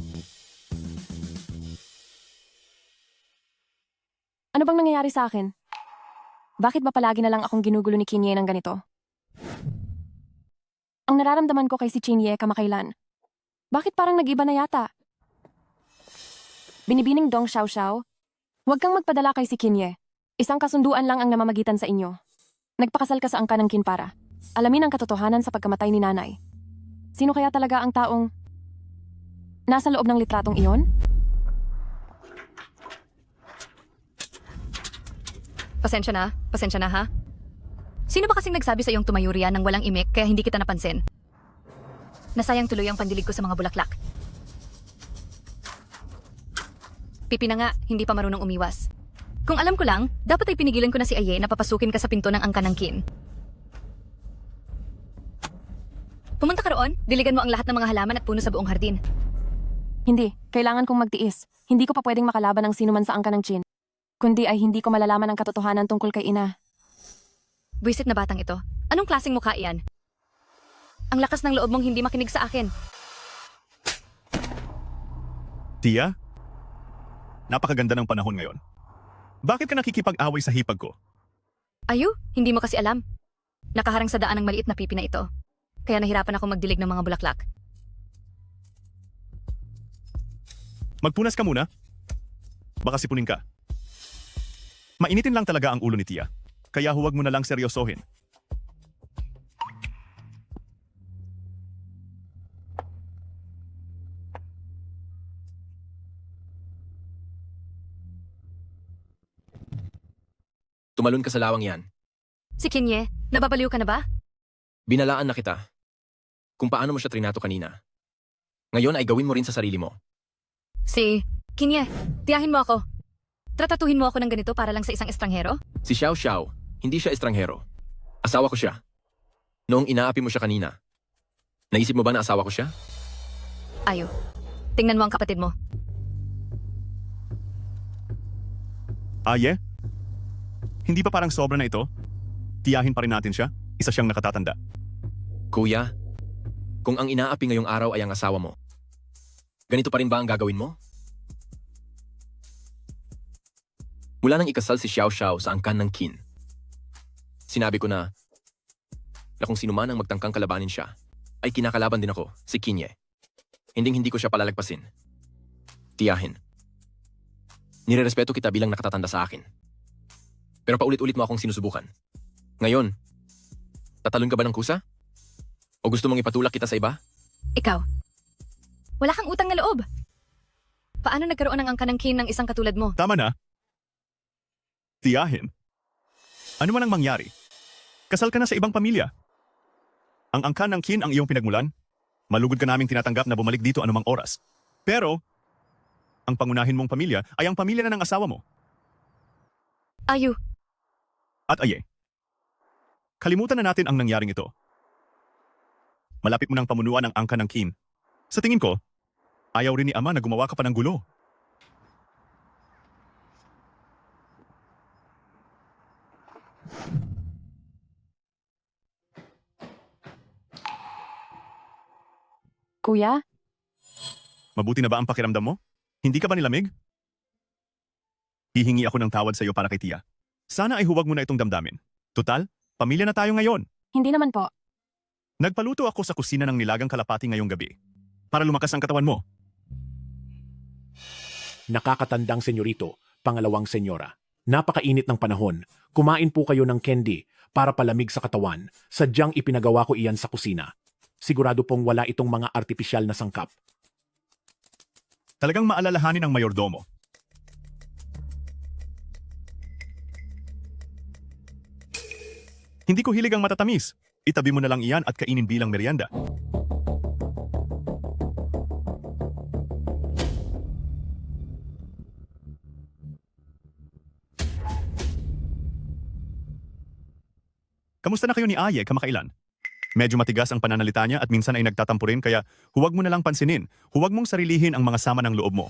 Ano bang nangyayari sa akin? Bakit ba palagi na lang akong ginugulo ni Kinye ng ganito? Ang nararamdaman ko kay si Kinye kamakailan. Bakit parang nag-iba na yata? Binibining Dong Xiao Xiao, huwag kang magpadala kay si Kinye. Isang kasunduan lang ang namamagitan sa inyo. Nagpakasal ka sa angkan ng Kinpara. Alamin ang katotohanan sa pagkamatay ni nanay. Sino kaya talaga ang taong nasa loob ng litratong iyon? Pasensya na ha? Sino ba kasing nagsabi sa iyong tumayo riyan ng walang imik kaya hindi kita napansin? Nasayang tuloy ang pandilig ko sa mga bulaklak. Pipi na nga, hindi pa marunong umiwas. Kung alam ko lang, dapat ay pinigilan ko na si Aye na papasukin ka sa pinto ng angkan ng Kin. Pumunta ka roon, diligan mo ang lahat ng mga halaman at puno sa buong hardin. Hindi, kailangan kong magtiis. Hindi ko pa pwedeng makalaban ng sino man sa angkan ng Chin. Kundi ay hindi ko malalaman ang katotohanan tungkol kay ina. Buisit na batang ito. Anong klaseng mukha iyan? Ang lakas ng loob mong hindi makinig sa akin. Tia? Napakaganda ng panahon ngayon. Bakit ka nakikipag-away sa hipag ko? Ayu, hindi mo kasi alam. Nakaharang sa daan ng maliit na pipi na ito. Kaya nahirapan ako magdilig ng mga bulaklak. Magpunas ka muna. Baka sipunin ka. Mainitin lang talaga ang ulo ni Tia. Kaya huwag mo na lang seryosohin. Tumalon ka sa lawang yan. Si Kinye, nababaliw ka na ba? Binalaan na kita. Kung paano mo siya trinato kanina. Ngayon ay gawin mo rin sa sarili mo. Si Kinye, tiyahin mo ako. Tratatuhin mo ako ng ganito para lang sa isang estranghero? Si Xiao Xiao, hindi siya estranghero. Asawa ko siya. Noong inaapi mo siya kanina, naisip mo ba na asawa ko siya? Ayo. Tingnan mo ang kapatid mo. Aye? Hindi pa parang sobra na ito? Tiyahin pa rin natin siya? Isa siyang nakatatanda. Kuya, kung ang inaapi ngayong araw ay ang asawa mo, ganito pa rin ba ang gagawin mo? Mula nang ikasal si Xiao Xiao sa angkan ng Qin, sinabi ko na kung sino man ang magtangkang kalabanin siya, ay kinakalaban din ako, si Kinye. Hindi ko siya palalagpasin. Tiyahin. Nirerespeto kita bilang nakatatanda sa akin. Pero paulit-ulit mo akong sinusubukan. Ngayon, tatalon ka ba ng kusa? O gusto mong ipatulak kita sa iba? Ikaw. Wala kang utang na loob. Paano nagkaroon ng angkan ng Qin ng isang katulad mo? Tama na. Tiyahin. Ano man ang mangyari? Kasal ka na sa ibang pamilya. Ang angkan ng Qin ang iyong pinagmulan. Malugod ka naming tinatanggap na bumalik dito anumang oras. Pero, ang pangunahin mong pamilya ay ang pamilya na ng asawa mo. Ayu. At aye. Kalimutan na natin ang nangyaring ito. Malapit mo ng pamunuan ang angkan ng Qin. Sa tingin ko, ayaw rin ni Ama na gumawa ka pa ng gulo. Kuya, Mabuti na ba ang pakiramdam mo? Hindi ka ba nilamig? Hihingi ako ng tawad sa iyo para kay Tia. Sana ay huwag mo na itong damdamin. Tutal, pamilya na tayo ngayon. hindi naman po. Nagpaluto ako sa kusina ng nilagang kalapati ngayong gabi. Para lumakas ang katawan mo. Nakakatandang senyorito, pangalawang senyora. Napakainit ng panahon. Kumain po kayo ng candy para palamig sa katawan. Sadyang ipinagawa ko iyan sa kusina. Sigurado pong wala itong mga artipisyal na sangkap. Talagang maalalahanin ng mayordomo. Hindi ko hilig ang matatamis. Itabi mo na lang iyan at kainin bilang merienda. Kamusta na kayo ni Aye kamakailan? Medyo matigas ang pananalita niya at minsan ay nagtatampo rin kaya huwag mo na lang pansinin. Huwag mong sarilihin ang mga sama ng loob mo.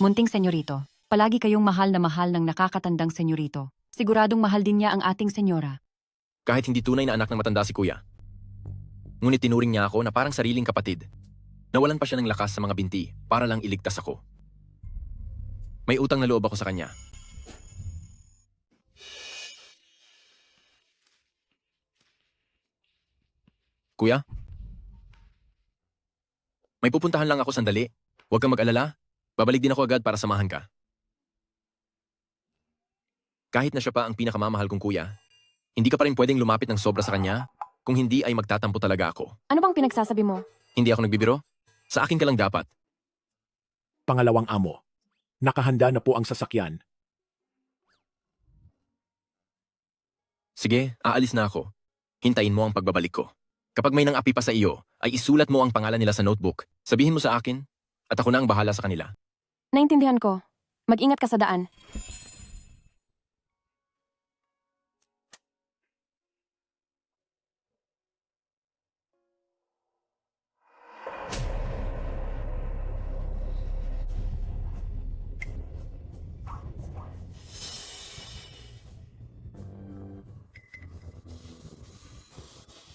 Munting senyorito, palagi kayong mahal ng nakakatandang senyorito. Siguradong mahal din niya ang ating senyora. Kahit hindi tunay na anak ng matanda si Kuya. Ngunit tinuring niya ako na parang sariling kapatid. Nawalan pa siya ng lakas sa mga binti para lang iligtas ako. May utang na loob ako sa kanya. Kuya? May pupuntahan lang ako sandali. Huwag kang mag-alala. Babalik din ako agad para samahan ka. Kahit na siya pa ang pinakamamahal kong kuya, hindi ka pa rin pwedeng lumapit ng sobra sa kanya kung hindi ay magtatampo talaga ako. Ano bang pinagsasabi mo? Hindi ako nagbibiro? Sa akin ka lang dapat. Pangalawang amo. Nakahanda na po ang sasakyan. Sige, aalis na ako. Hintayin mo ang pagbabalik ko. Kapag may nang-api pa sa iyo, ay isulat mo ang pangalan nila sa notebook. Sabihin mo sa akin, at ako na ang bahala sa kanila. Naintindihan ko. Mag-ingat ka sa daan.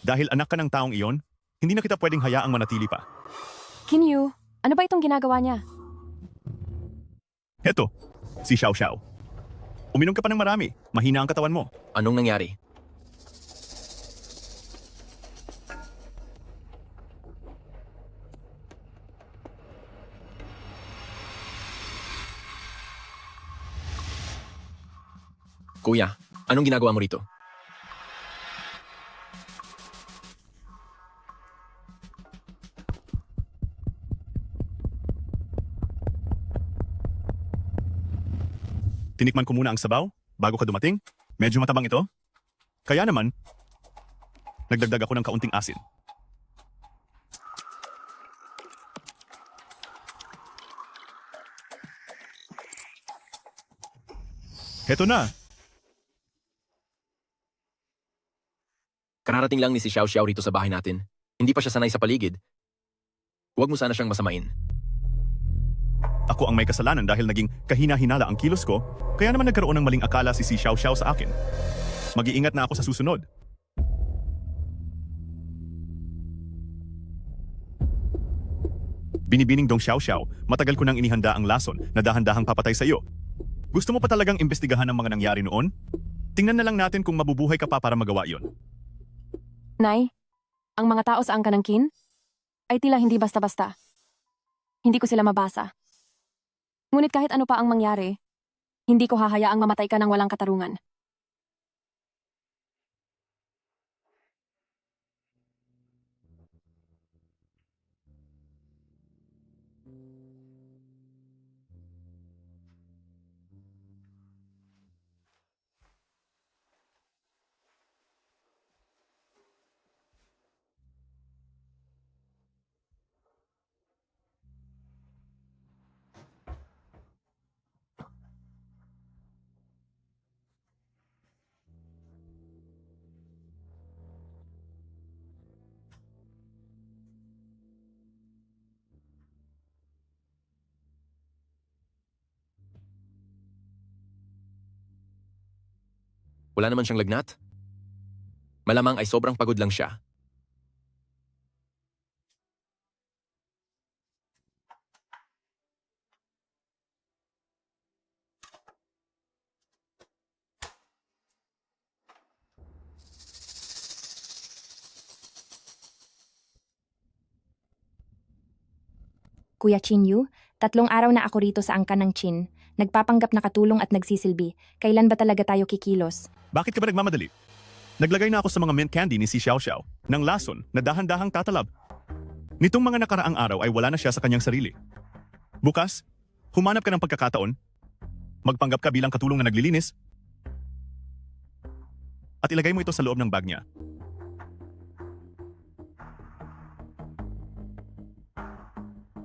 Dahil anak ka ng taong iyon, hindi na kita pwedeng hayaang manatili pa. Kinyu, ano ba itong ginagawa niya? Heto, si Xiao Xiao. Uminom ka pa ng marami, mahina ang katawan mo. Anong nangyari? Kuya, anong ginagawa mo rito? Tinikman ko muna ang sabaw bago ka dumating. Medyo matabang ito. Kaya naman, nagdagdag ako ng kaunting asin. Heto na. Kararating lang ni si Xiao Xiao rito sa bahay natin. Hindi pa siya sanay sa paligid. Huwag mo sana siyang masamain. Ako ang may kasalanan dahil naging kahina-hinala ang kilos ko, kaya naman nagkaroon ng maling akala si Xiao Xiao sa akin. Mag-iingat na ako sa susunod. Binibining Dong Xiao Xiao, matagal ko nang inihanda ang lason na dahan-dahang papatay sa iyo. Gusto mo pa talagang imbestigahan ang mga nangyari noon? Tingnan na lang natin kung mabubuhay ka pa para magawa yon. Nay, ang mga tao sa angkan ng kin ay tila hindi basta-basta. Hindi ko sila mabasa. Ngunit kahit ano pa ang mangyari, hindi ko hahayaang mamatay ka ng walang katarungan. Wala naman siyang lagnat. Malamang ay sobrang pagod lang siya. Kuya Chinyu, 3 araw na ako rito sa angkan ng Chin. Nagpapanggap na katulong at nagsisilbi. Kailan ba talaga tayo kikilos? Bakit ka ba nagmamadali? Naglagay na ako sa mga mint candy ni si Xiao Xiao ng lason na dahan-dahang tatalab. Nitong mga nakaraang araw ay wala na siya sa kanyang sarili. Bukas, humanap ka ng pagkakataon, magpanggap ka bilang katulong na naglilinis, at ilagay mo ito sa loob ng bag niya.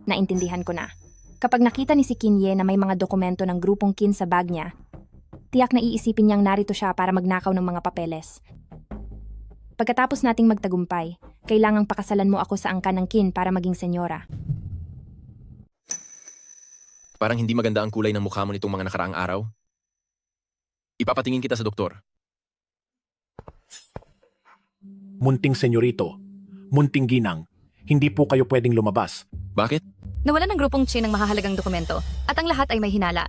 Naintindihan ko na. Kapag nakita ni si Kinye na may mga dokumento ng grupong Kin sa bag niya, tiyak na iisipin niyang narito siya para magnakaw ng mga papeles. Pagkatapos nating magtagumpay, kailangang pakasalan mo ako sa angkan ng Kin para maging senyora. Parang hindi maganda ang kulay ng mukha mo nitong mga nakaraang araw. Ipapatingin kita sa doktor. Munting senyorito, munting ginang, hindi po kayo pwedeng lumabas. Bakit? Nawalan ng grupong Chin ng mahahalagang dokumento at ang lahat ay may hinala.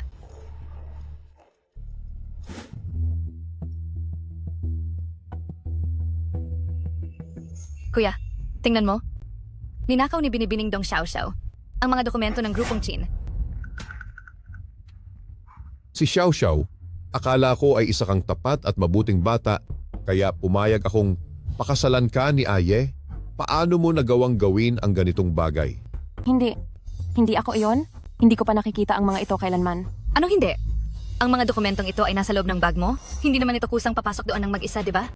Kuya, tingnan mo. Ninakaw ni Binibining Dong Xiao Xiao ang mga dokumento ng grupong Chin. Si Xiao Xiao, akala ko ay isa kang tapat at mabuting bata, kaya pumayag akong pakasalan ka ni Aye. Paano mo nagawang gawin ang ganitong bagay? Hindi ako iyon. Hindi ko pa nakikita ang mga ito kailanman. Anong hindi? Ang mga dokumentong ito ay nasa loob ng bag mo? Hindi naman ito kusang papasok doon ng mag-isa, di ba?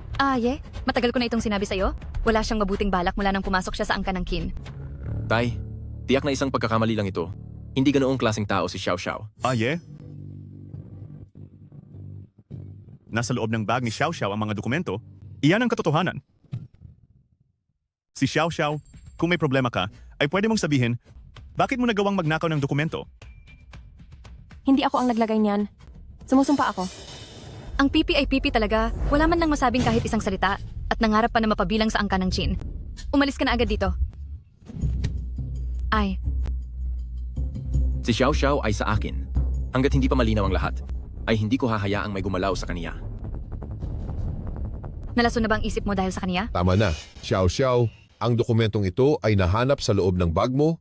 Matagal ko na itong sinabi sa'yo. Wala siyang mabuting balak mula nang pumasok siya sa angkan ng Kin. Tay, tiyak na isang pagkakamali lang ito. Hindi ganoong klaseng tao si Xiao Xiao. Aye? Nasa loob ng bag ni Xiao Xiao ang mga dokumento. Iyan ang katotohanan. Si Xiao Xiao, kung may problema ka, ay pwede mong sabihin, bakit mo nagawang magnakaw ng dokumento? Hindi ako ang naglagay niyan. Sumusumpa ako. Ang pipi ay pipi talaga. Wala man lang masabing kahit isang salita at nangarap pa na mapabilang sa angkan ng Chin. Umalis ka na agad dito. Si Xiao Xiao ay sa akin. Hanggat hindi pa malinaw ang lahat, ay hindi ko hahayaang may gumalaw sa kaniya. Nalaso na ba ang isip mo dahil sa kaniya? Tama na, Xiao Xiao, ang dokumentong ito ay nahanap sa loob ng bag mo.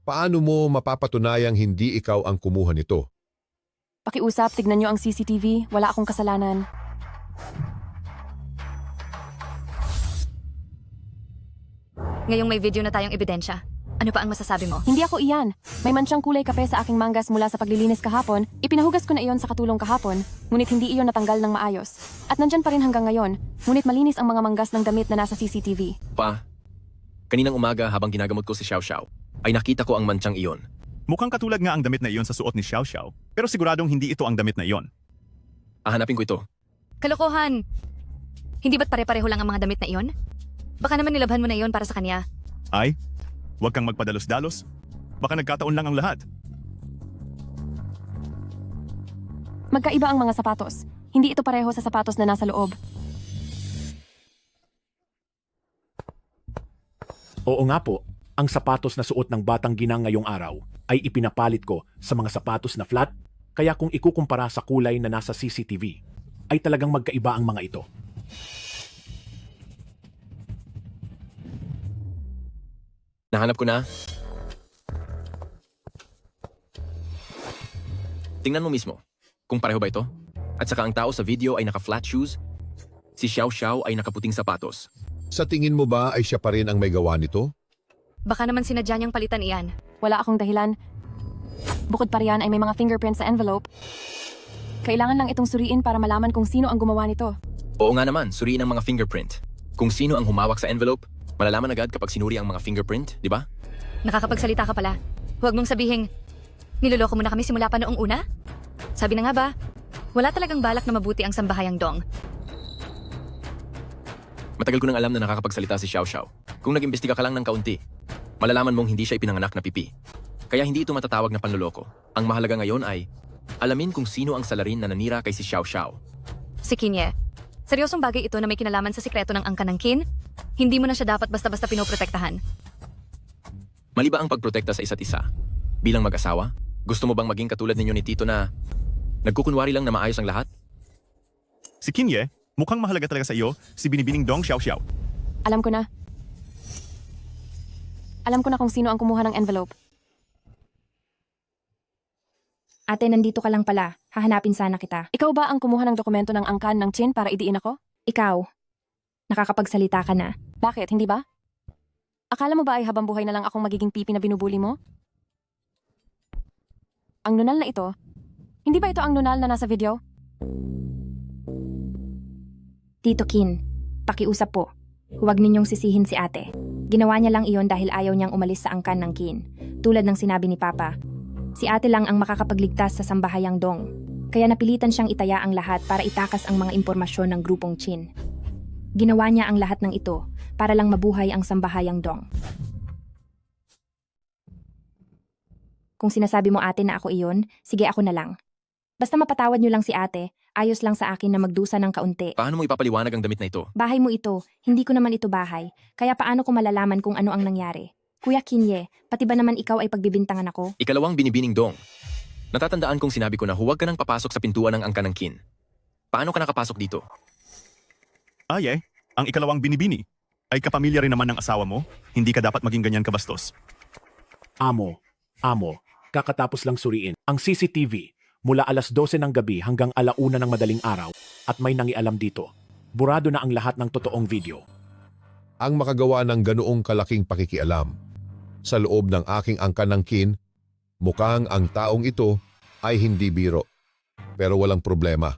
Paano mo mapapatunayang hindi ikaw ang kumuha nito? Pakiusap, tignan niyo ang CCTV. Wala akong kasalanan. Ngayong may video na tayong ebidensya, ano pa ang masasabi mo? Hindi ako iyan. May mansyang kulay kape sa aking manggas mula sa paglilinis kahapon. Ipinahugas ko na iyon sa katulong kahapon, ngunit hindi iyon natanggal ng maayos. At nandyan pa rin hanggang ngayon, ngunit malinis ang mga manggas ng damit na nasa CCTV. Pa, kaninang umaga habang ginagamot ko si Xiao Xiao, ay nakita ko ang mantsang iyon. Mukhang katulad nga ang damit na iyon sa suot ni Xiao Xiao, pero siguradong hindi ito ang damit na iyon. Hahanapin ko ito. Kalokohan! Hindi ba't pare-pareho lang ang mga damit na iyon? Baka naman nilabhan mo na iyon para sa kanya. Ay, huwag kang magpadalos-dalos. Baka nagkataon lang ang lahat. Magkaiba ang mga sapatos. Hindi ito pareho sa sapatos na nasa loob. Oo nga po, ang sapatos na suot ng batang ginang ngayong araw ay ipinapalit ko sa mga sapatos na flat, kaya kung ikukumpara sa kulay na nasa CCTV, ay talagang magkaiba ang mga ito. Nahanap ko na. Tingnan mo mismo, kung pareho ba ito? At saka ang tao sa video ay naka-flat shoes, si Xiao Xiao ay nakaputing sapatos. Sa tingin mo ba ay siya pa rin ang may gawa nito? Baka naman sinadya niyang palitan iyan. Wala akong dahilan. Bukod pa riyan ay may mga fingerprints sa envelope. Kailangan lang itong suriin para malaman kung sino ang gumawa nito. Oo nga naman, suriin ang mga fingerprint. Kung sino ang humawak sa envelope, malalaman agad kapag sinuri ang mga fingerprint, di ba? Nakakapagsalita ka pala. Huwag mong sabihing, niloloko mo na kami simula pa noong una? Sabi na nga ba, wala talagang balak na mabuti ang Sambahayang Dong. Matagal ko nang alam na nakakapagsalita si Xiao Xiao. Kung nag-imbestiga ka lang ng kaunti, malalaman mong hindi siya ipinanganak na pipi. Kaya hindi ito matatawag na panloloko. Ang mahalaga ngayon ay, alamin kung sino ang salarin na nanira kay si Xiao Xiao. Si Kinye, seryosong bagay ito na may kinalaman sa sikreto ng angkan ng Kin? Hindi mo na siya dapat basta-basta pinoprotektahan. Mali ba ang pagprotekta sa isa't isa? Bilang mag-asawa, gusto mo bang maging katulad ninyo ni Tito na nagkukunwari lang na maayos ang lahat? Si Kinye, mukhang mahalaga talaga sa iyo si Binibining Dong Xiao Xiao. Alam ko na. Alam ko na kung sino ang kumuha ng envelope. Ate, nandito ka lang pala. Hahanapin sana kita. Ikaw ba ang kumuha ng dokumento ng angkan ng Chin para idiin ako? Ikaw, nakakapagsalita ka na. Bakit, hindi ba? Akala mo ba ay habang buhay na lang akong magiging pipi na binubuli mo? Ang nunal na ito, hindi ba ito ang nunal na nasa video? Tito Kin, pakiusap po. Huwag ninyong sisihin si ate. Ginawa niya lang iyon dahil ayaw niyang umalis sa angkan ng Kin. Tulad ng sinabi ni Papa, si ate lang ang makakapagligtas sa Sambahayang Dong. Kaya napilitan siyang itaya ang lahat para itakas ang mga impormasyon ng grupong Chin. Ginawa niya ang lahat ng ito para lang mabuhay ang Sambahayang Dong. Kung sinasabi mo ate na ako iyon, sige ako na lang. Basta mapatawad niyo lang si ate, ayos lang sa akin na magdusa ng kaunti. Paano mo ipapaliwanag ang damit na ito? Bahay mo ito, hindi ko naman ito bahay, kaya paano ko malalaman kung ano ang nangyari? Kuya Kinye, pati ba naman ikaw ay pagbibintangan ako? Ikalawang Binibining Dong. Natatandaan kong sinabi ko na huwag ka nang papasok sa pintuan ng angkan ng Kin. Paano ka nakapasok dito? Aye, ang ikalawang Binibini ay kapamilya rin naman ng asawa mo. Hindi ka dapat maging ganyan kabastos. Amo, kakatapos lang suriin ang CCTV mula alas 12 ng gabi hanggang 1:00 ng madaling araw at may nangialam dito. Burado na ang lahat ng totoong video. Ang makagawa ng ganoong kalaking pakikialam sa loob ng aking angkan ng Kin, mukhang ang taong ito ay hindi biro. Pero walang problema.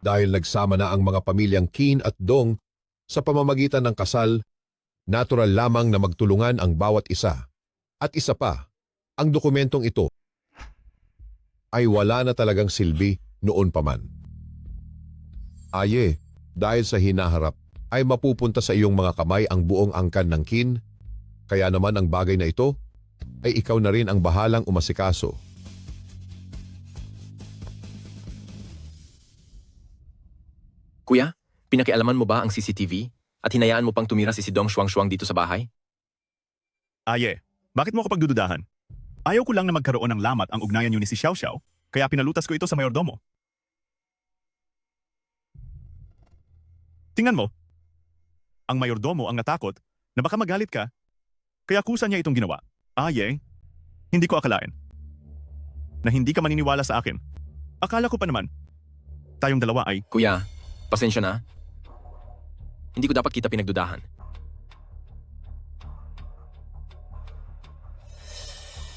Dahil nagsama na ang mga pamilyang Kin at Dong sa pamamagitan ng kasal, natural lamang na magtulungan ang bawat isa. At isa pa, ang dokumentong ito ay wala na talagang silbi noon pa man. Aye, dahil sa hinaharap, ay mapupunta sa iyong mga kamay ang buong angkan ng Kin, kaya naman ang bagay na ito ay ikaw na rin ang bahalang umasikaso. Kuya, pinakialaman mo ba ang CCTV at hinayaan mo pang tumira si Dong Shuang dito sa bahay? Aye, bakit mo ako pagdududahan? Ayaw ko lang na magkaroon ng lamat ang ugnayan niyo ni si Xiao Xiao, kaya pinalutas ko ito sa mayordomo. Tingnan mo, ang mayordomo ang natakot na baka magalit ka, kaya kusa niya itong ginawa. Aye, hindi ko akalain na hindi ka maniniwala sa akin. Akala ko pa naman, Tayong dalawa ay... Kuya, pasensya na. Hindi ko dapat kita pinagdudahan.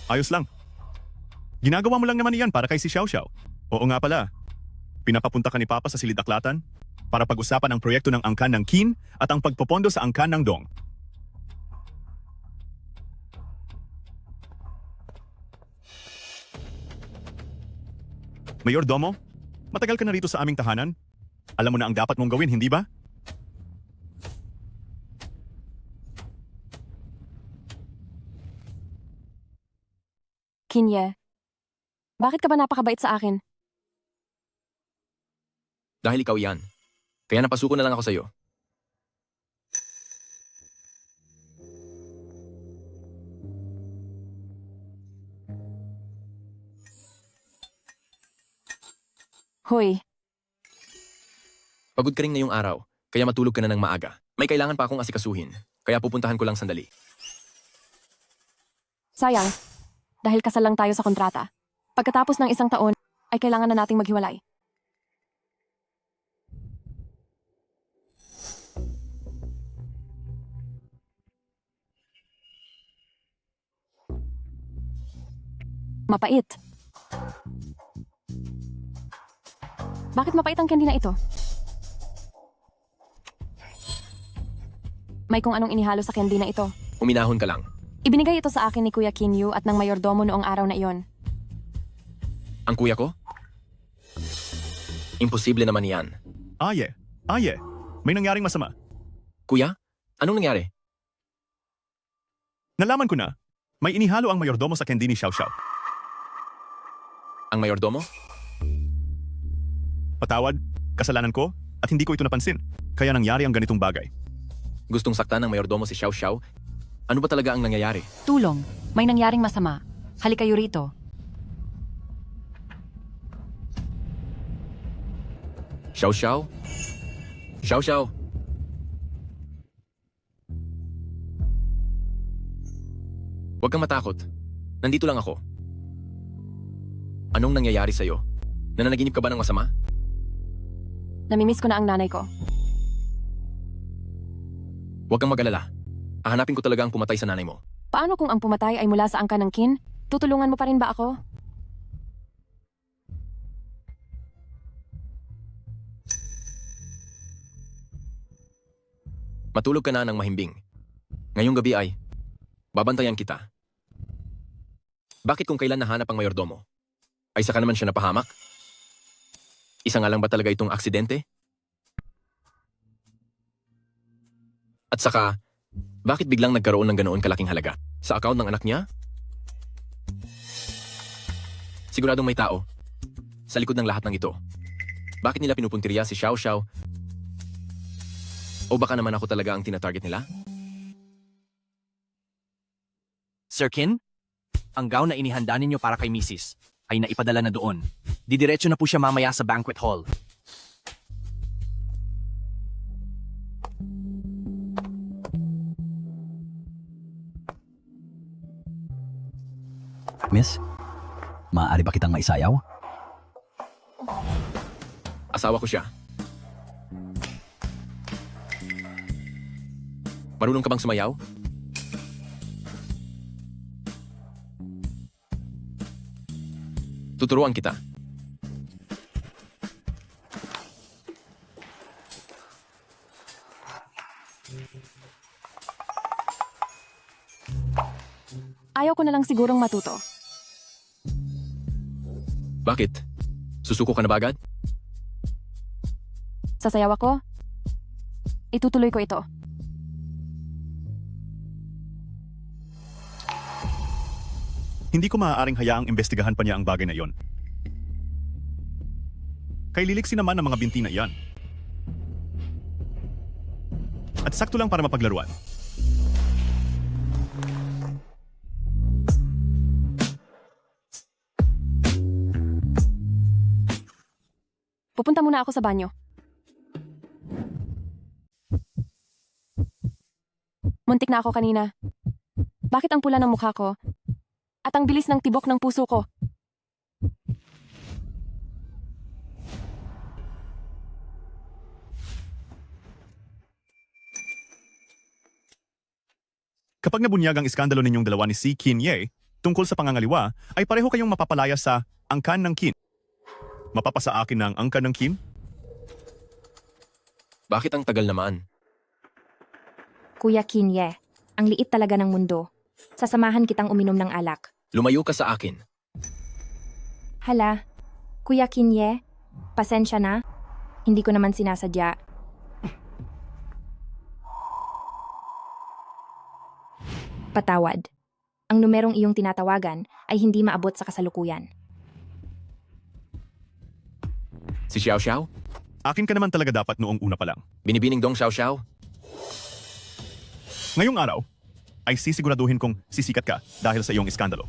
Ayos lang. Ginagawa mo lang naman iyan para kay si Xiao Xiao. Oo nga pala. Pinapapunta ka ni Papa sa Silid-Aklatan para pag-usapan ang proyekto ng angkan ng Qin at ang pagpopondo sa angkan ng Dong. Mayor Domo, matagal ka na rito sa aming tahanan. Alam mo na ang dapat mong gawin, hindi ba? Kinye, bakit ka ba napakabait sa akin? Dahil ikaw yan. Kaya napasuko na lang ako sa'yo. Hoy, Pagod ka rin ngayong araw, kaya matulog ka na ng maaga. May kailangan pa akong asikasuhin, kaya pupuntahan ko lang sandali. sayang. Dahil kasal lang tayo sa kontrata. Pagkatapos ng 1 taon, ay kailangan na nating maghiwalay. Mapait. Bakit mapait ang candy na ito? May kung anong inihalo sa candy na ito. Uminahon ka lang. Ibinigay ito sa akin ni Kuya Kinyu at ng mayordomo noong araw na iyon. Ang kuya ko? Imposible naman yan. Aye, may nangyaring masama. Kuya, anong nangyari? Nalaman ko na, may inihalo ang mayordomo sa candy ni Xiao Xiao. Ang mayordomo? Patawad, kasalanan ko, at hindi ko ito napansin. Kaya nangyari ang ganitong bagay. Gustong saktan ng mayordomo si Xiao Xiao? Ano ba talaga ang nangyayari? Tulong. May nangyaring masama. Halika kayo rito. Xiao Xiao? Xiao Xiao? Huwag kang matakot. Nandito lang ako. Anong nangyayari sa'yo? Nananaginip ka ba ng masama? Namimiss ko na ang nanay ko. Huwag kang mag-alala. Hahanapin ko talaga ang pumatay sa nanay mo. Paano kung ang pumatay ay mula sa angkan ng Qin? Tutulungan mo pa rin ba ako? Matulog ka na ng mahimbing. Ngayong gabi ay, babantayan kita. Bakit kung kailan nahanap ang mayordomo? Ay saka naman siya napahamak? Isa nga lang ba talaga itong aksidente? At saka, bakit biglang nagkaroon ng ganoon kalaking halaga? Sa account ng anak niya? Siguradong may tao. Sa likod ng lahat ng ito. Bakit nila pinupuntirya si Xiao Xiao? O baka naman ako talaga ang tinatarget nila? Sir Qin, ang gown na inihanda ninyo para kay Mrs. ay naipadala na doon. Didiretso na po siya mamaya sa banquet hall. Miss, maaari ba kitang maisayaw? Asawa ko siya. Marunong ka bang sumayaw? Tuturuan kita. Ayaw ko na lang sigurong matuto. Bakit? Susuko ka na ba agad? Sasayaw ako? Itutuloy ko ito. Hindi ko maaaring hayaang imbestigahan pa niya ang bagay na iyon. Kay liliksi naman ang mga binti na iyan. At sakto lang para mapaglaruan. Pupunta muna ako sa banyo. Muntik na ako kanina. Bakit ang pula ng mukha ko? At ang bilis ng tibok ng puso ko? Kapag nabunyag ang iskandalo ninyong dalawa ni si Qin Ye tungkol sa pangangaliwa, ay pareho kayong mapapalaya sa angkan ng Qin. Mapapasa akin na ang angkan ng Qin? Bakit ang tagal naman? Kuya Kinye, ang liit talaga ng mundo. Sasamahan kitang uminom ng alak. Lumayo ka sa akin. Hala, Kuya Kinye, pasensya na. Hindi ko naman sinasadya. Patawad. Ang numerong iyong tinatawagan ay hindi maabot sa kasalukuyan. Si Xiao Xiao? Akin ka naman talaga dapat noong una pa lang. Binibining Dong Xiao Xiao? Ngayong araw, ay sisiguraduhin kong sisikat ka dahil sa iyong iskandalo.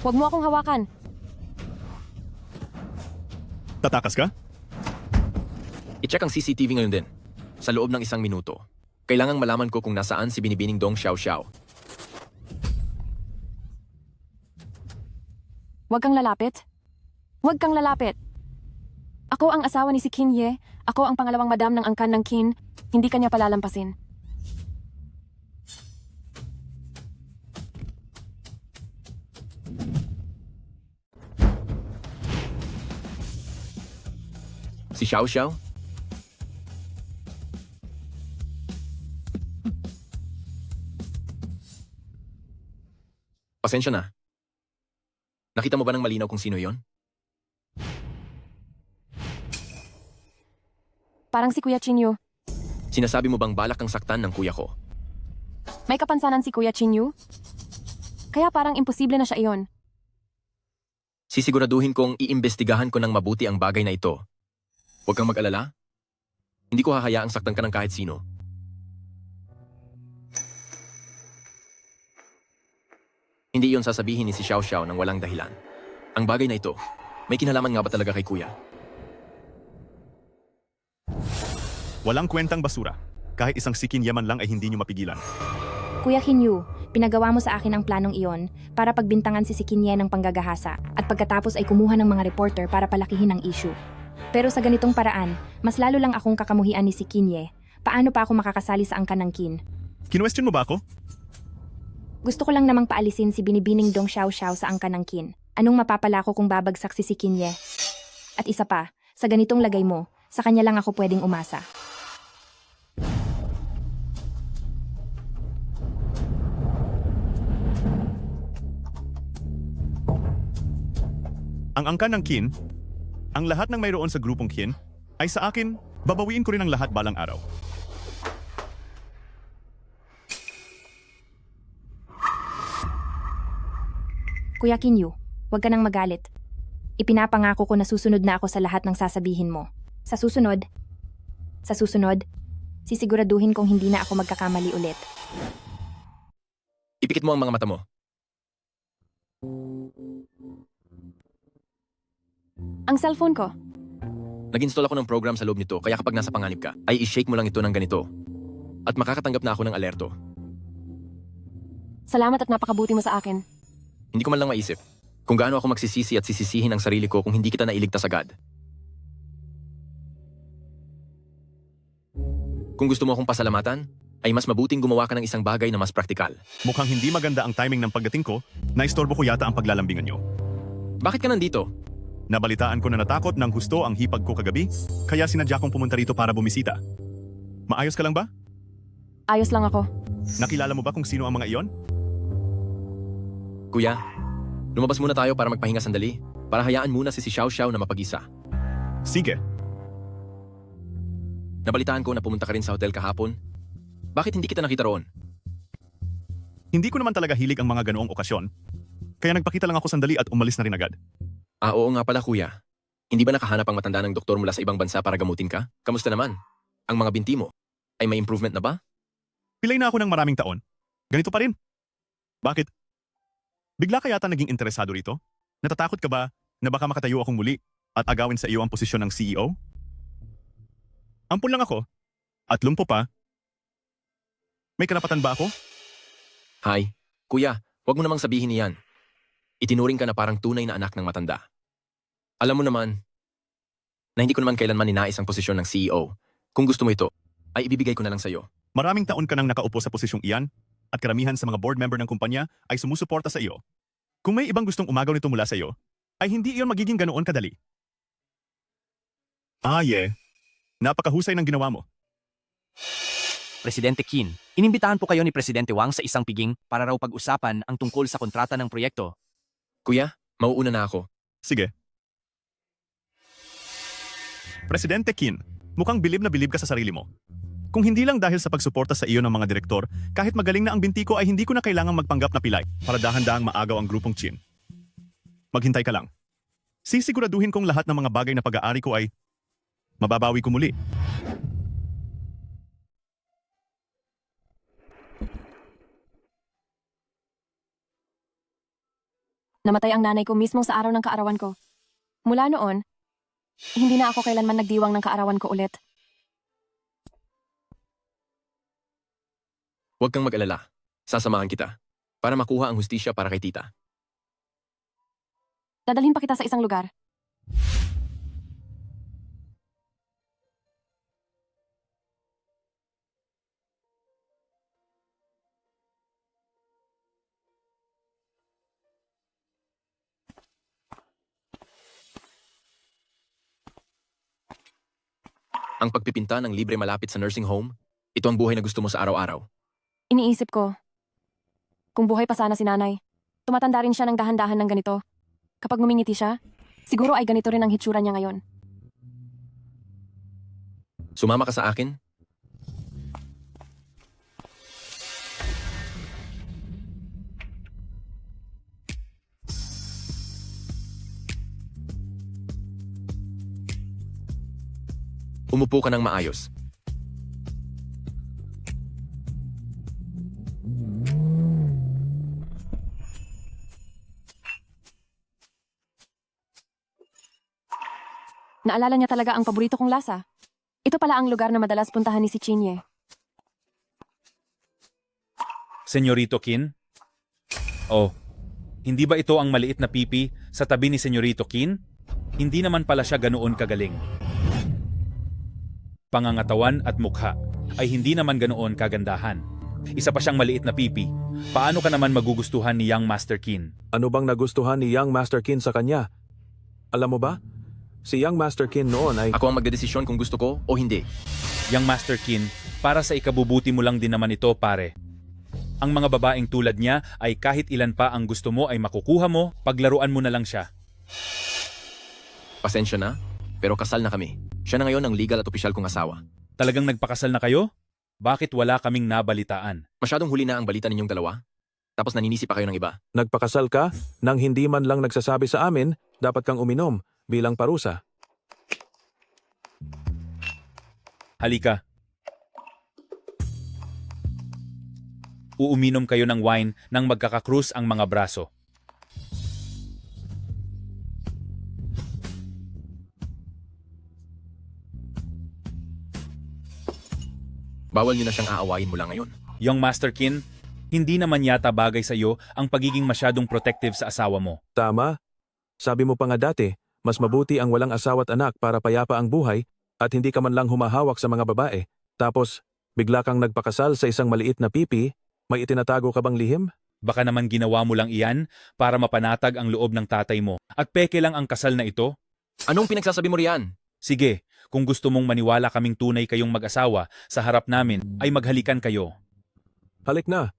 Huwag mo akong hawakan. Tatakas ka? I-check ang CCTV ngayon din. Sa loob ng 1 minuto. Kailangang malaman ko kung nasaan si binibining Dong Xiao Xiao. Huwag kang lalapit. Huwag kang lalapit. Ako ang asawa ni si Qin Ye. Ako ang pangalawang madam ng angkan ng Qin. Hindi kanya palalampasin. Si Xiao Xiao? Pasensya na. Nakita mo ba ng malinaw kung sino yon? Parang si Kuya Chinyu. Sinasabi mo bang balak kang saktan ng kuya ko? May kapansanan si Kuya Chinyu? Kaya parang imposible na siya iyon. Sisiguraduhin kong iimbestigahan ko ng mabuti ang bagay na ito. Huwag kang mag-alala. Hindi ko hahayaang saktan ka ng kahit sino. Hindi iyon sasabihin ni si Xiao Xiao ng walang dahilan. Ang bagay na ito, may kinalaman nga ba talaga kay kuya? Walang kwentang basura. Kahit isang sikin yaman lang ay hindi nyo mapigilan. Kuya Kinyu, pinagawa mo sa akin ang planong iyon para pagbintangan si Kinye ng panggagahasa at pagkatapos ay kumuha ng mga reporter para palakihin ang issue. Pero sa ganitong paraan, mas lalo lang akong kakamuhian ni si Kinye. Paano pa ako makakasali sa angkan ng Qin? Kinwestiyon mo ba ako? Gusto ko lang namang paalisin si binibining Dong Xiao Xiao sa angkan ng Qin. Anong mapapala ko kung babagsak si Kinye? At isa pa, sa ganitong lagay mo, sa kanya lang ako pwedeng umasa. Ang angkan ng Qin, ang lahat ng mayroon sa grupong Qin, ay sa akin, babawiin ko rin ang lahat balang araw. Kuya Kinyu, huwag ka nang magalit. Ipinapangako ko na susunod na ako sa lahat ng sasabihin mo. Sa susunod, sisiguraduhin kong hindi na ako magkakamali ulit. Ipikit mo ang mga mata mo. Ang cellphone ko. Nag-install ako ng program sa loob nito kaya kapag nasa panganib ka, ay i-shake mo lang ito ng ganito. At makakatanggap na ako ng alerto. Salamat at napakabuti mo sa akin. Hindi ko man lang maisip kung gaano ako magsisisi at sisisihin ang sarili ko kung hindi kita nailigtas agad. Kung gusto mo akong pasalamatan, ay mas mabuting gumawa ka ng isang bagay na mas praktikal. Mukhang hindi maganda ang timing ng pagdating ko, naistorbo ko yata ang paglalambingan nyo. Bakit ka nandito? Nabalitaan ko na natakot ng husto ang hipag ko kagabi, kaya sinadya kong pumunta rito para bumisita. Maayos ka lang ba? Ayos lang ako. Nakilala mo ba kung sino ang mga iyon? Kuya, lumabas muna tayo para magpahinga sandali, para hayaan muna si Xiao Xiao na mapag-isa. Sige. Nabalitaan ko na pumunta ka rin sa hotel kahapon. Bakit hindi kita nakita roon? Hindi ko naman talaga hilig ang mga ganoong okasyon, kaya nagpakita lang ako sandali at umalis na rin agad. Ah, oo nga pala kuya. Hindi ba nakahanap ang matanda ng doktor mula sa ibang bansa para gamutin ka? Kamusta naman? Ang mga binti mo, ay may improvement na ba? Pilay na ako ng maraming taon. Ganito pa rin. Bakit? Bigla ka yata naging interesado rito? Natatakot ka ba na baka makatayo akong muli at agawin sa iyo ang posisyon ng CEO? Ampun lang ako. At lumpo pa. May karapatan ba ako? Hay, kuya, huwag mo namang sabihin niyan. Itinuring ka na parang tunay na anak ng matanda. Alam mo naman, na hindi ko naman kailanman ninais ang posisyon ng CEO. Kung gusto mo ito, ay ibibigay ko na lang sa iyo. Maraming taon ka nang nakaupo sa posisyong iyan at karamihan sa mga board member ng kumpanya ay sumusuporta sa iyo. Kung may ibang gustong umagaw nito mula sa iyo, ay hindi iyon magiging ganoon kadali. Napakahusay ng ginawa mo. Presidente Qin, inimbitahan po kayo ni Presidente Wang sa isang piging para raw pag-usapan ang tungkol sa kontrata ng proyekto. Kuya, mauuna na ako. Sige. Presidente Qin, mukhang bilib na bilib ka sa sarili mo. Kung hindi lang dahil sa pagsuporta sa iyo ng mga direktor, kahit magaling na ang binti ko ay hindi ko na kailangang magpanggap na pilay para dahan-dahang maagaw ang grupong Qin. Maghintay ka lang. Sisiguraduhin kong lahat ng mga bagay na pag-aari ko ay mababawi ko muli. Namatay ang nanay ko mismo sa araw ng kaarawan ko. Mula noon, hindi na ako kailanman nagdiwang ng kaarawan ko ulit. Huwag kang mag-alala. Sasamahan kita para makuha ang hustisya para kay tita. Dadalhin pa kita sa isang lugar. Ang pagpipinta ng libre malapit sa nursing home, ito ang buhay na gusto mo sa araw-araw. Iniisip ko, kung buhay pa sana si nanay, tumatanda rin siya ng dahan-dahan ng ganito. Kapag ngumingiti siya, siguro ay ganito rin ang hitsura niya ngayon. Sumama ka sa akin? Umupo ka ng maayos. Naalala niya talaga ang paborito kong lasa. Ito pala ang lugar na madalas puntahan ni si Chinye. Senyorito Qin? Oh, hindi ba ito ang maliit na pipi sa tabi ni Senyorito Qin? Hindi naman pala siya ganoon kagaling. Pangangatawan at mukha ay hindi naman ganoon kagandahan. Isa pa siyang maliit na pipi. Paano ka naman magugustuhan ni Young Master Qin? Ano bang nagustuhan ni Young Master Qin sa kanya? Alam mo ba? Si Young Master Qin noon ay... Ako ang magdedesisyon kung gusto ko o hindi. Young Master Qin, para sa ikabubuti mo lang din naman ito, pare. Ang mga babaeng tulad niya ay kahit ilan pa ang gusto mo ay makukuha mo, paglaruan mo na lang siya. Pasensya na, pero kasal na kami. Siya na ngayon ang legal at opisyal kong asawa. Talagang nagpakasal na kayo? Bakit wala kaming nabalitaan? Masyadong huli na ang balita ninyong dalawa. Tapos naninisi pa kayo ng iba. Nagpakasal ka nang hindi man lang nagsasabi sa amin, dapat kang uminom bilang parusa. Halika. Uuminom kayo ng wine nang magkakakrus ang mga braso. Bawal niyo na siyang aawayin mula ngayon. Young Master Qin, hindi naman yata bagay sa iyo ang pagiging masyadong protective sa asawa mo. Tama. Sabi mo pa nga dati, mas mabuti ang walang asawa at anak para payapa ang buhay at hindi ka man lang humahawak sa mga babae. Tapos, bigla kang nagpakasal sa isang maliit na pipi, may itinatago ka bang lihim? Baka naman ginawa mo lang iyan para mapanatag ang loob ng tatay mo. At peke lang ang kasal na ito? Anong pinagsasabi mo riyan? Sige, kung gusto mong maniwala kaming tunay kayong mag-asawa sa harap namin, ay maghalikan kayo. Halik na.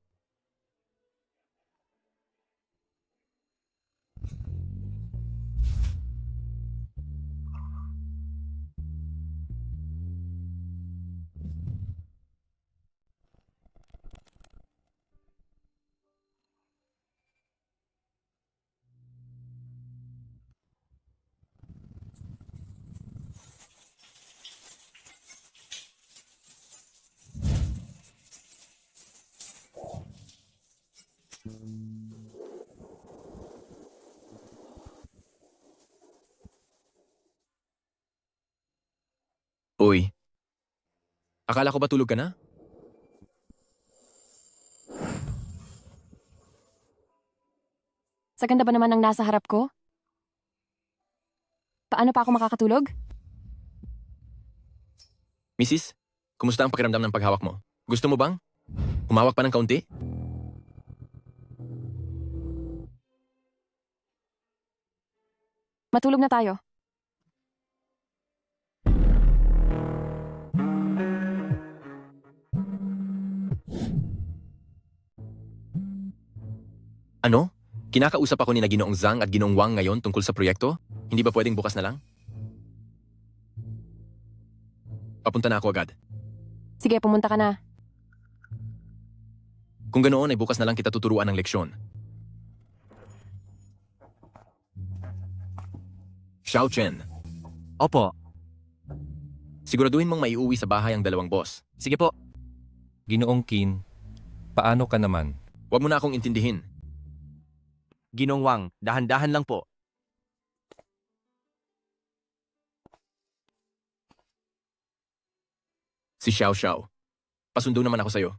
Uy, akala ko ba tulog ka na? Sa ganda ba naman ang nasa harap ko? Paano pa ako makakatulog? Mrs., kumusta ang pakiramdam ng paghawak mo? Gusto mo bang? Humawak pa ng kaunti? Matulog na tayo. Ano? Kinakausap ako ni na Ginoong Zhang at Ginoong Wang ngayon tungkol sa proyekto? Hindi ba pwedeng bukas na lang? Papunta na ako agad. Sige, pumunta ka na. Kung ganoon ay bukas na lang kita tuturuan ng leksyon. Xiao Chen, Opo. siguraduhin mong maiuwi sa bahay ang dalawang boss. Sige po. Ginoong Qin, paano ka naman? Huwag mo na akong intindihin. Ginong Wang, dahan-dahan lang po. Si Xiao Xiao. Pasundo naman ako sa'yo.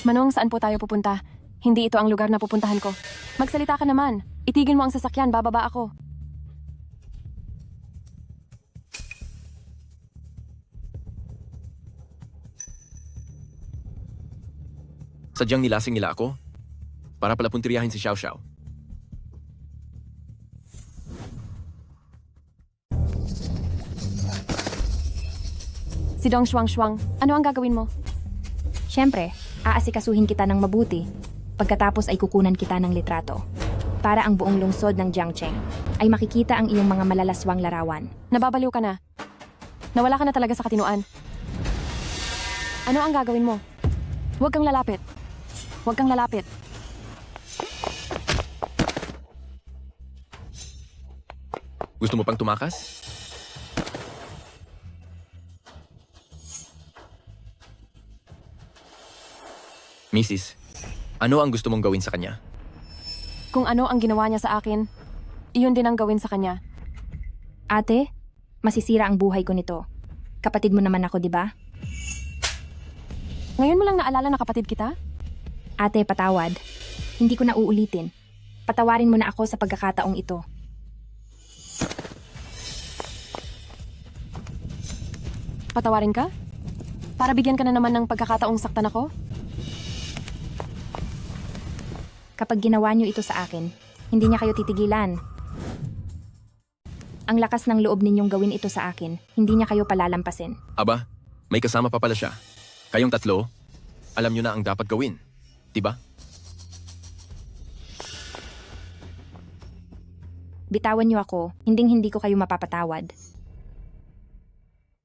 Manong, saan po tayo pupunta? Hindi ito ang lugar na pupuntahan ko. Magsalita ka naman. Itigil mo ang sasakyan, bababa ako. Sadyang nilasing nila ako para pala puntiryahin si Xiao Xiao. Si Dong Shuang, ano ang gagawin mo? Siyempre, aasikasuhin kita ng mabuti. Pagkatapos ay kukunan kita ng litrato. Para ang buong lungsod ng Jiangcheng ay makikita ang iyong mga malalaswang larawan. Nababaliw ka na. Nawala ka na talaga sa katinuan. Ano ang gagawin mo? Huwag kang lalapit. Huwag kang lalapit. Gusto mo pang tumakas? Mrs., ano ang gusto mong gawin sa kanya? Kung ano ang ginawa niya sa akin, iyon din ang gawin sa kanya. Ate, masisira ang buhay ko nito. Kapatid mo naman ako, di ba? Ngayon mo lang naalala na kapatid kita? Ate, patawad. Hindi ko na uulitin. Patawarin mo na ako sa pagkakataong ito. Patawarin ka? Para bigyan ka na naman ng pagkakataong saktan ako? Kapag ginawa niyo ito sa akin, hindi niya kayo titigilan. Ang lakas ng loob ninyong gawin ito sa akin, hindi niya kayo palalampasin. Aba, may kasama pa pala siya. Kayong tatlo, alam niyo na ang dapat gawin. Diba? Bitawan niyo ako, hindi ko kayo mapapatawad.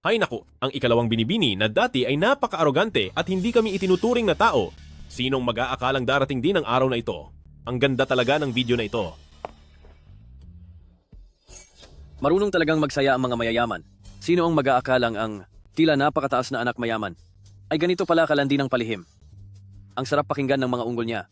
Hay naku, ang ikalawang binibini na dati ay napaka-arogante at hindi kami itinuturing na tao. Sinong mag-aakalang darating din ang araw na ito? Ang ganda talaga ng video na ito. Marunong talagang magsaya ang mga mayayaman. Sino ang mag-aakalang ang tila napakataas na anak mayaman? Ay ganito pala kalandi ng palihim. Ang sarap pakinggan ng mga unggol niya.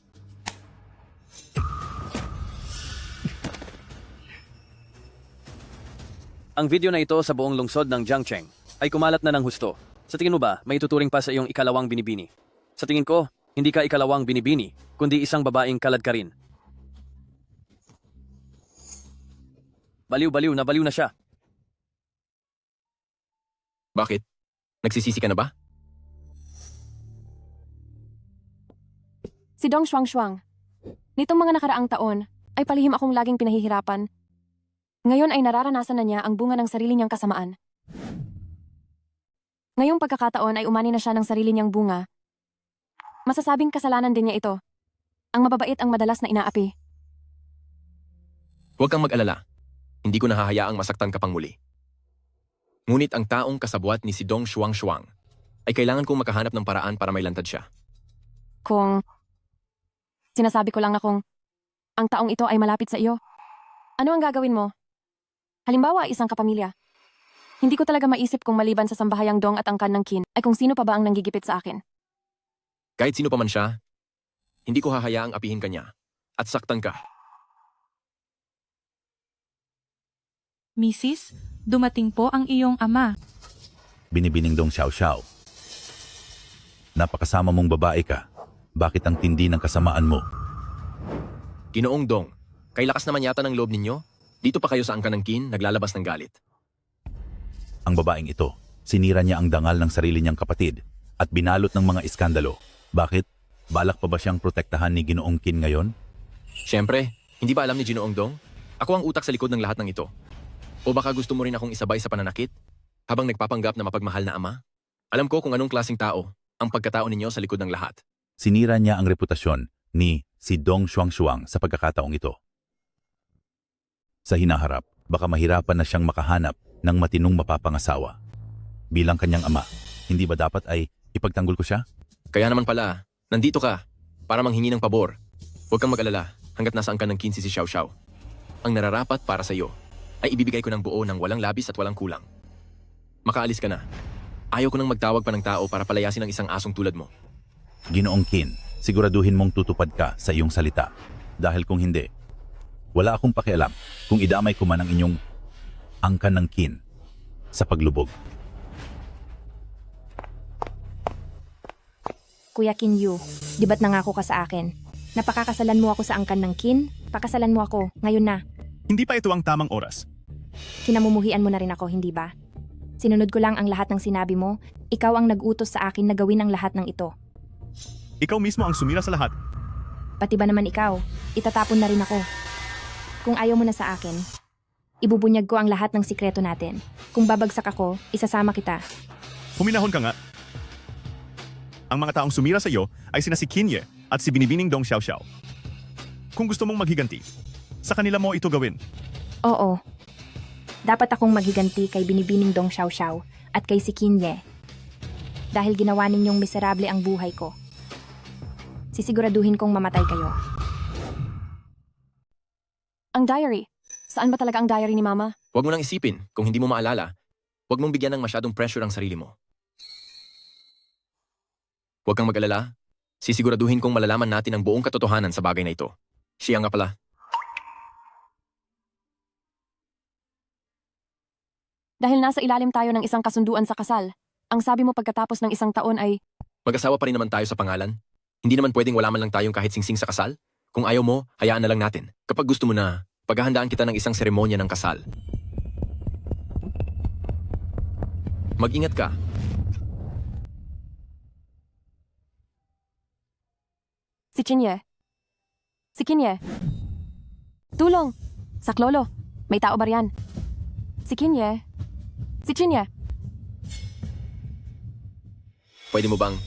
Ang video na ito sa buong lungsod ng Jiangcheng ay kumalat na ng husto. Sa tingin mo ba, may tuturing pa sa iyong ikalawang binibini? Sa tingin ko, hindi ka ikalawang binibini, kundi isang babaeng kalad ka rin. Baliw na siya. Bakit? Nagsisisi ka na ba? Si Dong Shuang, nitong mga nakaraang taon, ay palihim akong laging pinahihirapan. Ngayon ay nararanasan na niya ang bunga ng sarili niyang kasamaan. Ngayong pagkakataon ay umani na siya ng sarili niyang bunga. Masasabing kasalanan din niya ito. Ang mababait ang madalas na inaapi. Huwag kang mag-alala. Hindi ko nahahayaang masaktan ka pang muli. Ngunit ang taong kasabwat ni si Dong Shuang ay kailangan kong makahanap ng paraan para may lantad siya. Sinasabi ko lang na kung ang taong ito ay malapit sa iyo, ano ang gagawin mo? Halimbawa, isang kapamilya. Hindi ko talaga maisip kung maliban sa sambahayang Dong at ang kan ng Qin ay kung sino pa ba ang nanggigipit sa akin. Kahit sino pa man siya, hindi ko hahayaang apihin ka niya at saktan ka. Mrs., dumating po ang iyong ama. Binibining Dong Xiao Xiao. Napakasama mong babae ka. Bakit ang tindi ng kasamaan mo? Ginoong Dong, Kay lakas naman yata ng loob ninyo. Dito pa kayo sa angkan ng Kin, naglalabas ng galit. Ang babaeng ito, sinira niya ang dangal ng sarili niyang kapatid at binalot ng mga iskandalo. Bakit? Balak pa ba siyang protektahan ni Ginoong Kin ngayon? Siyempre, hindi ba alam ni Ginoong Dong? Ako ang utak sa likod ng lahat ng ito. O baka gusto mo rin akong isabay sa pananakit? Habang nagpapanggap na mapagmahal na ama? Alam ko kung anong klaseng tao ang pagkatao ninyo sa likod ng lahat. Sinira niya ang reputasyon ni si Dong Shuang sa pagkakataong ito. Sa hinaharap, baka mahirapan na siyang makahanap ng matinong mapapangasawa. Bilang kanyang ama, hindi ba dapat ay ipagtanggol ko siya? Kaya naman pala, nandito ka para manghingi ng pabor. Huwag kang mag-alala hanggat nasa angkan ng Kin si Xiao Xiao. Ang nararapat para sa iyo ay ibibigay ko ng buo ng walang labis at walang kulang. Makaalis ka na. Ayaw ko nang magtawag pa ng tao para palayasin ang isang asong tulad mo. Ginoong Kin, siguraduhin mong tutupad ka sa iyong salita. Dahil kung hindi, wala akong pakialam kung idamay ko man ang inyong angkan ng Kin sa paglubog. Kuya Kinyu, di ba't nangako ka sa akin? Napakakasalan mo ako sa angkan ng Kin? Pakasalan mo ako, ngayon na. Hindi pa ito ang tamang oras. Kinamumuhian mo na rin ako, hindi ba? Sinunod ko lang ang lahat ng sinabi mo. Ikaw ang nag-utos sa akin na gawin ang lahat ng ito. Ikaw mismo ang sumira sa lahat. Pati ba naman ikaw? Itatapon na rin ako. Kung ayaw mo na sa akin, ibubunyag ko ang lahat ng sikreto natin. Kung babagsak ako, isasama kita. Huminahon ka nga. Ang mga taong sumira sa iyo ay sina si Kinye at si Binibining Dong Xiao Xiao. Kung gusto mong maghiganti, sa kanila mo ito gawin. Oo. Dapat akong maghiganti kay Binibining Dong Xiao Xiao at kay si Kinye. Dahil ginawa ninyong miserable ang buhay ko. Sisiguraduhin kong mamatay kayo. Ang diary. Saan ba talaga ang diary ni Mama? Huwag mo nang isipin kung hindi mo maalala. Huwag mong bigyan ng masyadong pressure ang sarili mo. Huwag kang mag-alala. Sisiguraduhin kong malalaman natin ang buong katotohanan sa bagay na ito. Siya nga pala. Dahil nasa ilalim tayo ng isang kasunduan sa kasal, ang sabi mo pagkatapos ng isang taon ay, Mag-asawa pa rin naman tayo sa pangalan. Hindi naman pwedeng wala man lang tayong kahit singsing sa kasal. Kung ayaw mo, hayaan na lang natin. Kapag gusto mo na, paghahandaan kita ng isang seremonya ng kasal. Mag-ingat ka. si Kinye. Si Kinye. Tulong! Saklolo, may tao ba riyan? Si Kinye. Si Kinye. Pwede mo bang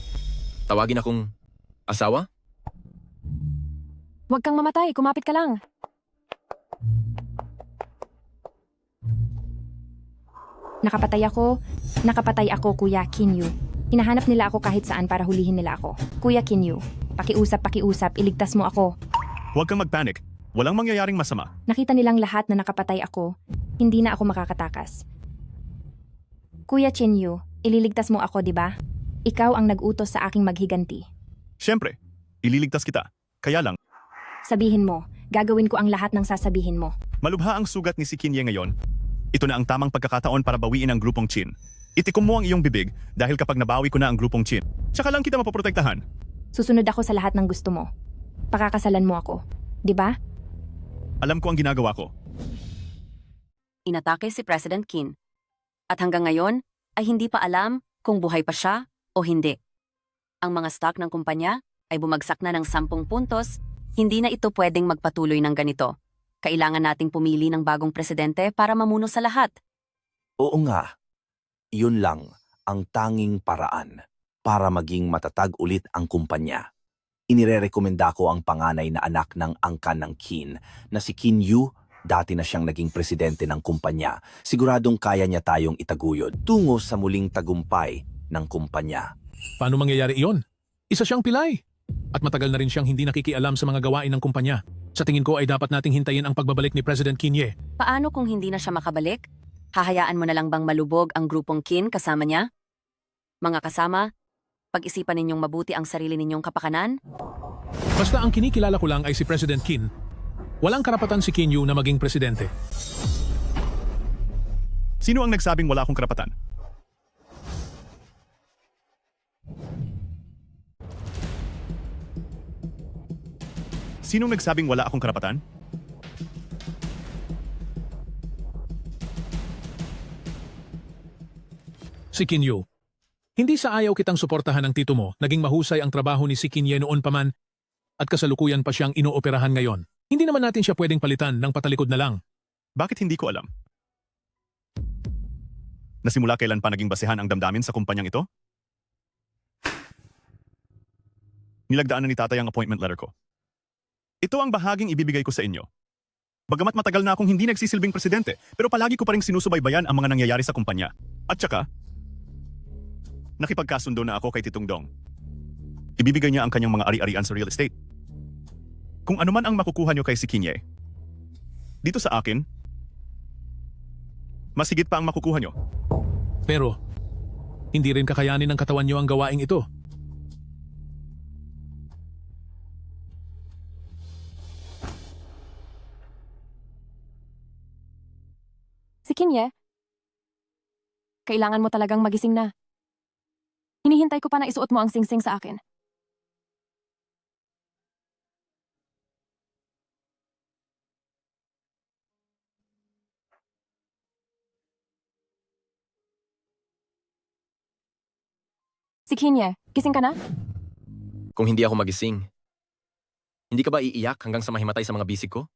tawagin akong asawa? Huwag kang mamatay, kumapit ka lang. Nakapatay ako, Kuya Kinyu. Hinahanap nila ako kahit saan para hulihin nila ako. Kuya Kinyu, pakiusap, iligtas mo ako. Huwag kang magpanik. Walang mangyayaring masama. Nakita nilang lahat na nakapatay ako. Hindi na ako makakatakas. Kuya Kinyu, ililigtas mo ako, di ba? Ikaw ang nag-utos sa aking maghiganti. Siyempre, ililigtas kita. Kaya lang, Sabihin mo, gagawin ko ang lahat ng sasabihin mo. malubha ang sugat ni si Kinye ngayon. Ito na ang tamang pagkakataon para bawiin ang grupong Chin. Itikom mo ang iyong bibig dahil kapag nabawi ko na ang grupong Chin, tsaka lang kita mapoprotektahan. Susunod ako sa lahat ng gusto mo. Pakakasalan mo ako, di ba? Alam ko ang ginagawa ko. Inatake si President Qin. At hanggang ngayon ay hindi pa alam kung buhay pa siya o hindi. Ang mga stock ng kumpanya ay bumagsak na ng 10 puntos. Hindi na ito pwedeng magpatuloy ng ganito. Kailangan nating pumili ng bagong presidente para mamuno sa lahat. Oo nga, yun lang ang tanging paraan para maging matatag ulit ang kumpanya. Inirerekomenda ko ang panganay na anak ng angkan ng Qin na si Qin Yu. Dati na siyang naging presidente ng kumpanya. Siguradong kaya niya tayong itaguyod tungo sa muling tagumpay ng kumpanya. Paano mangyayari iyon? Isa siyang pilay. At matagal na rin siyang hindi nakikialam sa mga gawain ng kumpanya. Sa tingin ko ay dapat nating hintayin ang pagbabalik ni President Kinye. Paano kung hindi na siya makabalik? Hahayaan mo na lang bang malubog ang grupong Qin kasama niya? Mga kasama, pag-isipan ninyong mabuti ang sarili ninyong kapakanan. Basta ang kinikilala ko lang ay si President Qin. Walang karapatan si Qin Yu na maging presidente. Sino ang nagsabing wala akong karapatan? Sinong nagsabing wala akong karapatan? Si Kinyo. Hindi sa ayaw kitang suportahan ng tito mo, naging mahusay ang trabaho ni si Kinye noon pa man at kasalukuyan pa siyang inooperahan ngayon. Hindi naman natin siya pwedeng palitan ng patalikod na lang. Bakit hindi ko alam? Nasimula kailan pa naging basehan ang damdamin sa kumpanyang ito? Nilagdaan na ni tatay ang appointment letter ko. Ito ang bahaging ibibigay ko sa inyo. Bagamat matagal na akong hindi nagsisilbing presidente, pero palagi ko pa rin sinusubaybayan ang mga nangyayari sa kumpanya. At saka, nakipagkasundo na ako kay Titong Dong. Ibibigay niya ang kanyang mga ari-arian sa real estate. Kung ano man ang makukuha niyo kay si Kinye, dito sa akin, mas higit pa ang makukuha niyo. Pero, hindi rin kakayanin ng katawan niyo ang gawaing ito. Si Kinye, kailangan mo talagang magising na. Hinihintay ko pa na isuot mo ang singsing sa akin. Si Kinye, gising ka na? Kung hindi ako magising, hindi ka ba iiyak hanggang sa mahimatay sa mga bisig ko?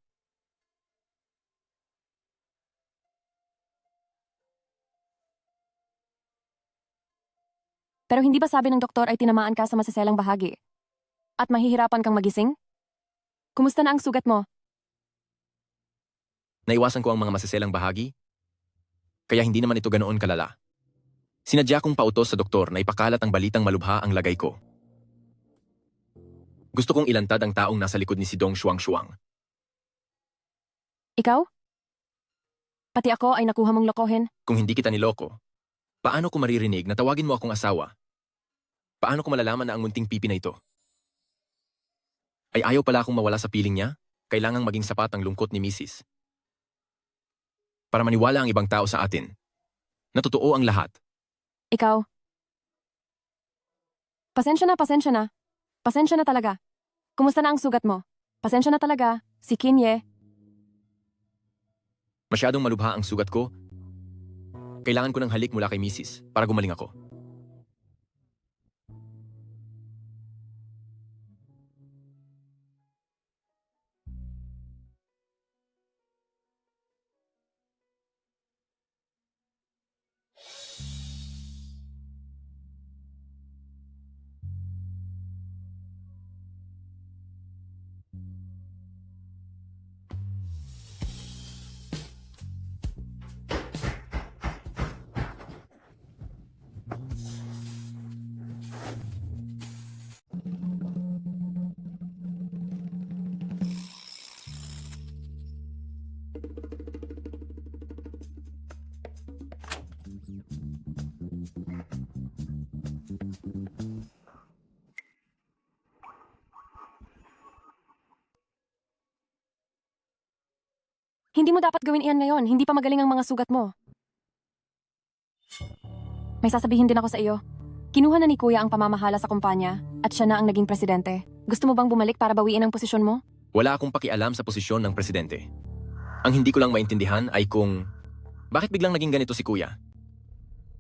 Pero hindi ba sabi ng doktor ay tinamaan ka sa masaselang bahagi? At mahihirapan kang magising? Kumusta na ang sugat mo? Naiwasan ko ang mga masaselang bahagi, kaya hindi naman ito ganoon kalala. Sinadya kong pautos sa doktor na ipakalat ang balitang malubha ang lagay ko. Gusto kong ilantad ang taong nasa likod ni si Dong Shuang. Ikaw? Pati ako ay nakuha mong lokohin. Kung hindi kita niloko, paano ko maririnig na tawagin mo akong asawa? Paano ko malalaman na ang munting pipi na ito? Ay ayaw pala akong mawala sa piling niya? Kailangang maging sapat ang lungkot ni Mrs. Para maniwala ang ibang tao sa atin na totoo ang lahat. Ikaw? Pasensya na. Pasensya na talaga. Kumusta na ang sugat mo? Pasensya na talaga. Si Kinye. Masyadong malubha ang sugat ko. Kailangan ko ng halik mula kay Mrs. para gumaling ako. Hindi mo dapat gawin iyan ngayon. Hindi pa magaling ang mga sugat mo. May sasabihin din ako sa iyo. Kinuha na ni Kuya ang pamamahala sa kumpanya at siya na ang naging presidente. Gusto mo bang bumalik para bawiin ang posisyon mo? Wala akong pakialam sa posisyon ng presidente. Ang hindi ko lang maintindihan ay kung bakit biglang naging ganito si Kuya.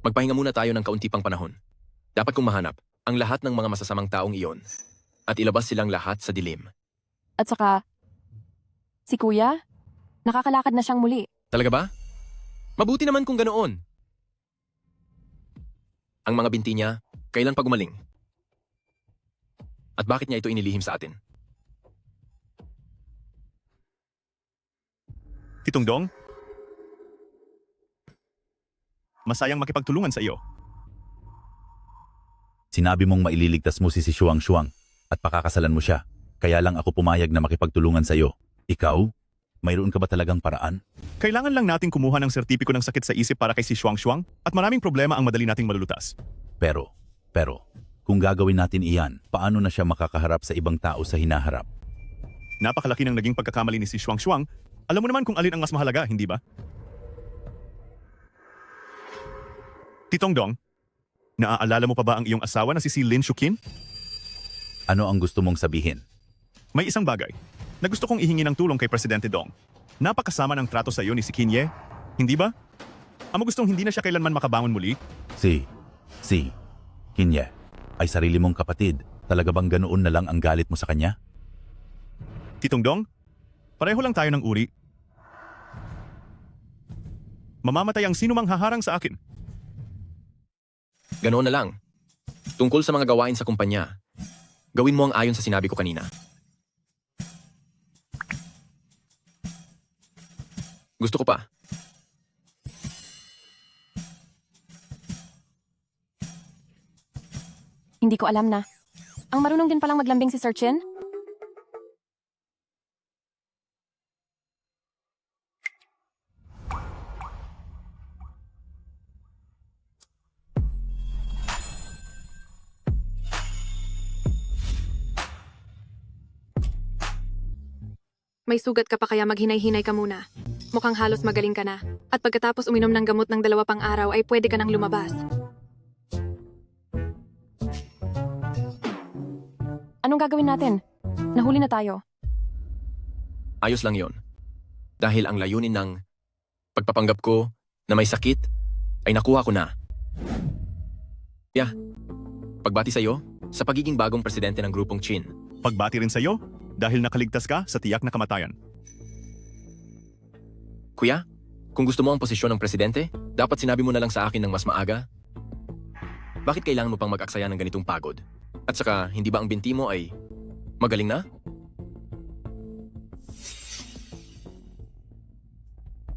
Magpahinga muna tayo ng kaunti pang panahon. Dapat kong mahanap ang lahat ng mga masasamang taong iyon at ilabas silang lahat sa dilim. At saka, si Kuya, nakakalakad na siyang muli. Talaga ba? Mabuti naman kung ganoon. Ang mga binti niya, kailan pa gumaling? At bakit niya ito inilihim sa atin? Titong Dong? Masayang makipagtulungan sa iyo. Sinabi mong maililigtas mo si Shuang at pakakasalan mo siya. Kaya lang ako pumayag na makipagtulungan sa iyo. Ikaw? Mayroon ka ba talagang paraan? Kailangan lang nating kumuha ng sertipiko ng sakit sa isip para kay si Shuang at maraming problema ang madali nating malulutas. Pero, kung gagawin natin iyan, paano na siya makakaharap sa ibang tao sa hinaharap? Napakalaki ng naging pagkakamali ni si Shuang. Alam mo naman kung alin ang mas mahalaga, hindi ba? Titong Dong, naaalala mo pa ba ang iyong asawa na si Lin Shukin? Ano ang gusto mong sabihin? May isang bagay na gusto kong ihingi ng tulong kay Presidente Dong. Napakasama ng trato sa iyo ni si Kinye, hindi ba? Amo gustong hindi na siya kailanman makabangon muli? Si Kinye ay sarili mong kapatid. Talaga bang ganoon na lang ang galit mo sa kanya? Titong Dong, pareho lang tayo ng uri. Mamamatay ang sinumang haharang sa akin. Ganoon na lang. Tungkol sa mga gawain sa kumpanya, gawin mo ang ayon sa sinabi ko kanina. Gusto ko pa. Hindi ko alam na. Ang marunong din palang maglambing si Sir Chin? May sugat ka pa kaya maghinay-hinay ka muna. Mukhang halos magaling ka na. At pagkatapos uminom ng gamot ng 2 pang araw ay pwede ka nang lumabas. Anong gagawin natin? Nahuli na tayo. Ayos lang yon. Dahil ang layunin ng pagpapanggap ko na may sakit ay nakuha ko na. Pagbati sa'yo sa pagiging bagong presidente ng grupong Chin. Pagbati rin sa'yo dahil nakaligtas ka sa tiyak na kamatayan. Kuya, kung gusto mo ang posisyon ng presidente, dapat sinabi mo na lang sa akin ng mas maaga. Bakit kailangan mo pang mag-aksaya ng ganitong pagod? At saka, hindi ba ang binti mo ay magaling na?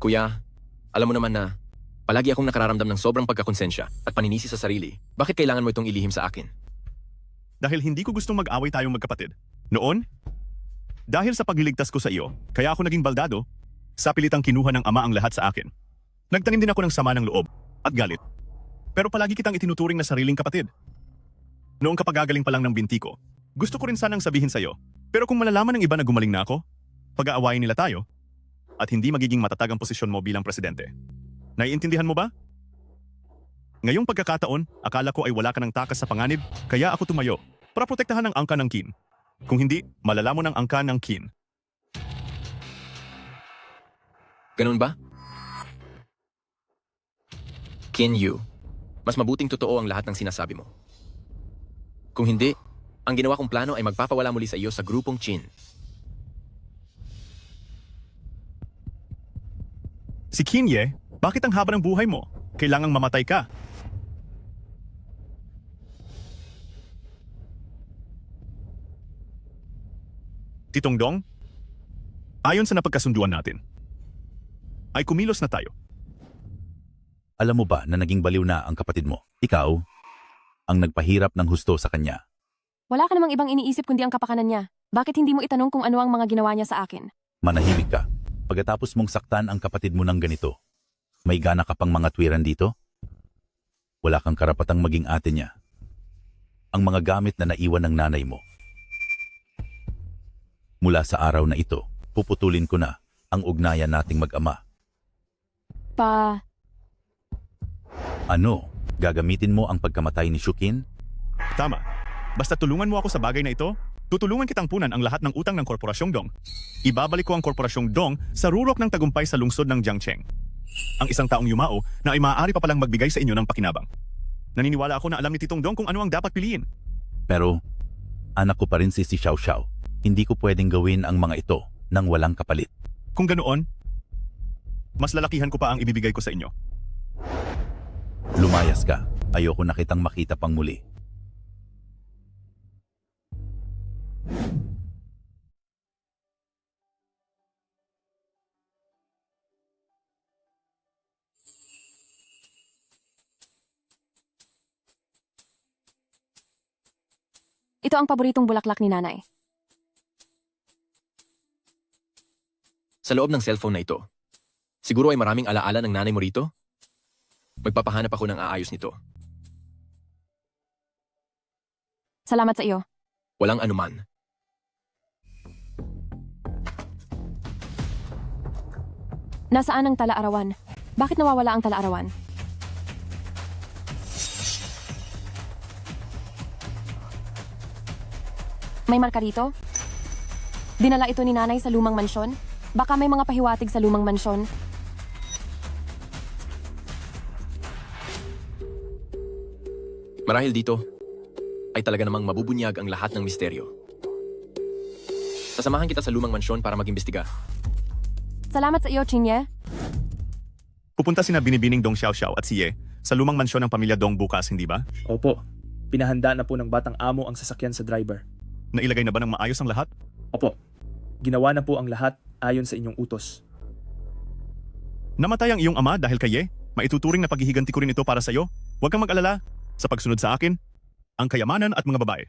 Kuya, alam mo naman na palagi akong nakararamdam ng sobrang pagkakonsensya at paninisi sa sarili. Bakit kailangan mo itong ilihim sa akin? Dahil hindi ko gustong mag-away tayong magkapatid. Noon, dahil sa pagliligtas ko sa iyo, kaya ako naging baldado, sa pilitang kinuha ng ama ang lahat sa akin. Nagtanim din ako ng sama ng loob at galit. Pero palagi kitang itinuturing na sariling kapatid. Noong kapagagaling pa lang ng binti ko, gusto ko rin sanang sabihin sa iyo, pero kung malalaman ng iba na gumaling na ako, pag-aawayin nila tayo, at hindi magiging matatag ang posisyon mo bilang presidente. Naiintindihan mo ba? Ngayong pagkakataon, akala ko ay wala ka ng takas sa panganib, kaya ako tumayo para protektahan ang angka ng Qin. Kung hindi, malala mo ng angka ng Qin. Ganun ba? Qin Yu, mas mabuting totoo ang lahat ng sinasabi mo. Kung hindi, ang ginawa kong plano ay magpapawala muli sa iyo sa grupong Chin. Si Kinye, bakit ang haba ng buhay mo? Kailangang mamatay ka. Titong Dong, ayon sa napagkasunduan natin, ay kumilos na tayo. Alam mo ba na naging baliw na ang kapatid mo? Ikaw, ang nagpahirap ng husto sa kanya. Wala ka namang ibang iniisip kundi ang kapakanan niya. Bakit hindi mo itanong kung ano ang mga ginawa niya sa akin? Manahimik ka. Pagkatapos mong saktan ang kapatid mo ng ganito, may gana ka pang mga tuwiran dito? Wala kang karapatang maging ate niya. Ang mga gamit na naiwan ng nanay mo. Mula sa araw na ito, puputulin ko na ang ugnayan nating mag-ama. Ano? Gagamitin mo ang pagkamatay ni Shukin? Tama. Basta tulungan mo ako sa bagay na ito, tutulungan kitang punan ang lahat ng utang ng Korporasyong Dong. Ibabalik ko ang Korporasyong Dong sa rurok ng tagumpay sa lungsod ng Jiangcheng. Ang isang taong yumao na ay maaari pa palang magbigay sa inyo ng pakinabang. Naniniwala ako na alam ni Titong Dong kung ano ang dapat piliin. Pero, anak ko pa rin si Xiao Xiao. Hindi ko pwedeng gawin ang mga ito nang walang kapalit. Kung ganoon, mas lalakihan ko pa ang ibibigay ko sa inyo. Lumayas ka. Ayoko na kitang makita pang muli. Ito ang paboritong bulaklak ni nanay. Sa loob ng cellphone na ito, siguro ay maraming alaala ng nanay mo rito? Magpapahanap ako ng aayos nito. Salamat sa iyo. Walang anuman. Nasaan ang tala-arawan? Bakit nawawala ang tala-arawan? May marka rito? Dinala ito ni nanay sa lumang mansyon? Baka may mga pahiwatig sa lumang mansyon. Marahil dito ay talaga namang mabubunyag ang lahat ng misteryo. Sasamahan kita sa lumang mansyon para mag-imbestiga. Salamat sa iyo, Chinye. Pupunta sina Binibining Dong Xiaoxiao at si Ye sa lumang mansyon ng pamilya Dong bukas, hindi ba? Opo. Pinahanda na po ng batang amo ang sasakyan sa driver. Nailagay na ba ng maayos ang lahat? Opo. Ginawa na po ang lahat ayon sa inyong utos. Namatay ang iyong ama dahil kay Ye? Maituturing na paghihiganti ko rin ito para sa iyo. Huwag kang mag-alala. Sa pagsunod sa akin, ang kayamanan at mga babae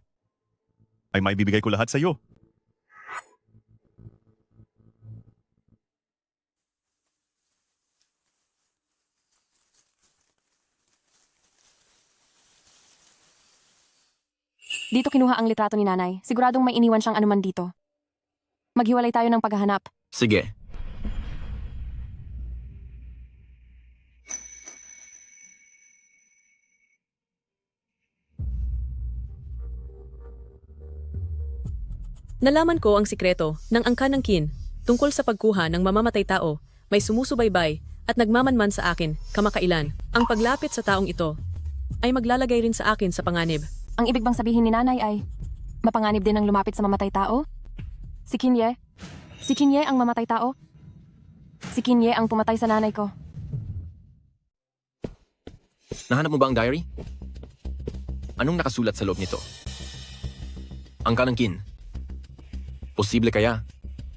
ay maibibigay ko lahat sa iyo. Dito kinuha ang litrato ni nanay. Siguradong may iniwan siyang anuman dito. Maghiwalay tayo ng paghahanap. Sige. Nalaman ko ang sikreto ng angkan ng kin tungkol sa pagkuha ng mamamatay tao, may sumusubaybay at nagmamanman sa akin kamakailan. Ang paglapit sa taong ito ay maglalagay rin sa akin sa panganib. Ang ibig bang sabihin ni nanay ay mapanganib din ang lumapit sa mamatay tao? Si Kinye? Si Kinye ang mamatay tao? Si Kinye ang pumatay sa nanay ko. Nahanap mo ba ang diary? Anong nakasulat sa loob nito? Angka ng kin. Posible kaya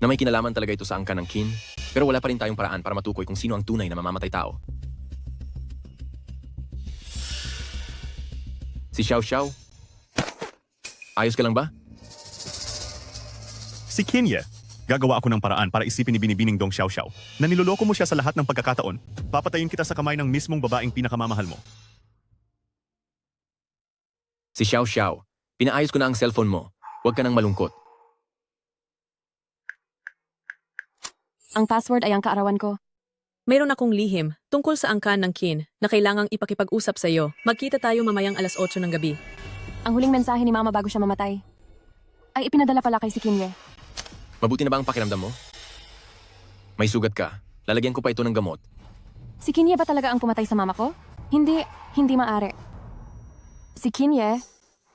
na may kinalaman talaga ito sa angka ng kin, pero wala pa rin tayong paraan para matukoy kung sino ang tunay na mamamatay tao. Si Xiao Xiao? Ayos ka lang ba? Si Kinye, gagawa ako ng paraan para isipin ni Binibining Dong Xiaoxiao na niloloko mo siya sa lahat ng pagkakataon. Papatayin kita sa kamay ng mismong babaeng pinakamamahal mo. Si Xiao Xiao, pinaayos ko na ang cellphone mo. Huwag ka nang malungkot. Ang password ay ang kaarawan ko. Mayroon akong lihim tungkol sa angkan ng kin na kailangang ipakipag-usap sa iyo. Magkita tayo mamayang alas 8 ng gabi. Ang huling mensahe ni Mama bago siya mamatay ay ipinadala pala kay si Kinye. Mabuti na ba ang pakiramdam mo? May sugat ka. Lalagyan ko pa ito ng gamot. Si Kinye ba talaga ang pumatay sa mama ko? Hindi maaari. Si Kinye,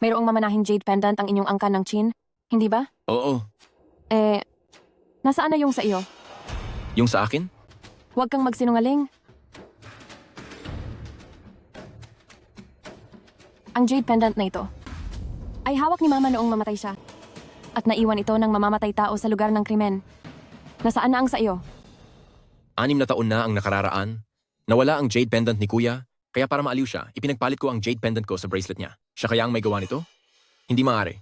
mayroong mamanahing jade pendant ang inyong angkan ng chin, hindi ba? Oo. Nasaan na yung sa iyo? Yung sa akin? Huwag kang magsinungaling. Ang jade pendant na ito ay hawak ni Mama noong mamatay siya. At naiwan ito ng mamamatay tao sa lugar ng krimen. Nasaan na ang sa iyo? 6 na taon na ang nakararaan. Nawala ang jade pendant ni Kuya, kaya para maaliw siya, ipinagpalit ko ang jade pendant ko sa bracelet niya. Siya kaya ang may gawa nito? Hindi maaari.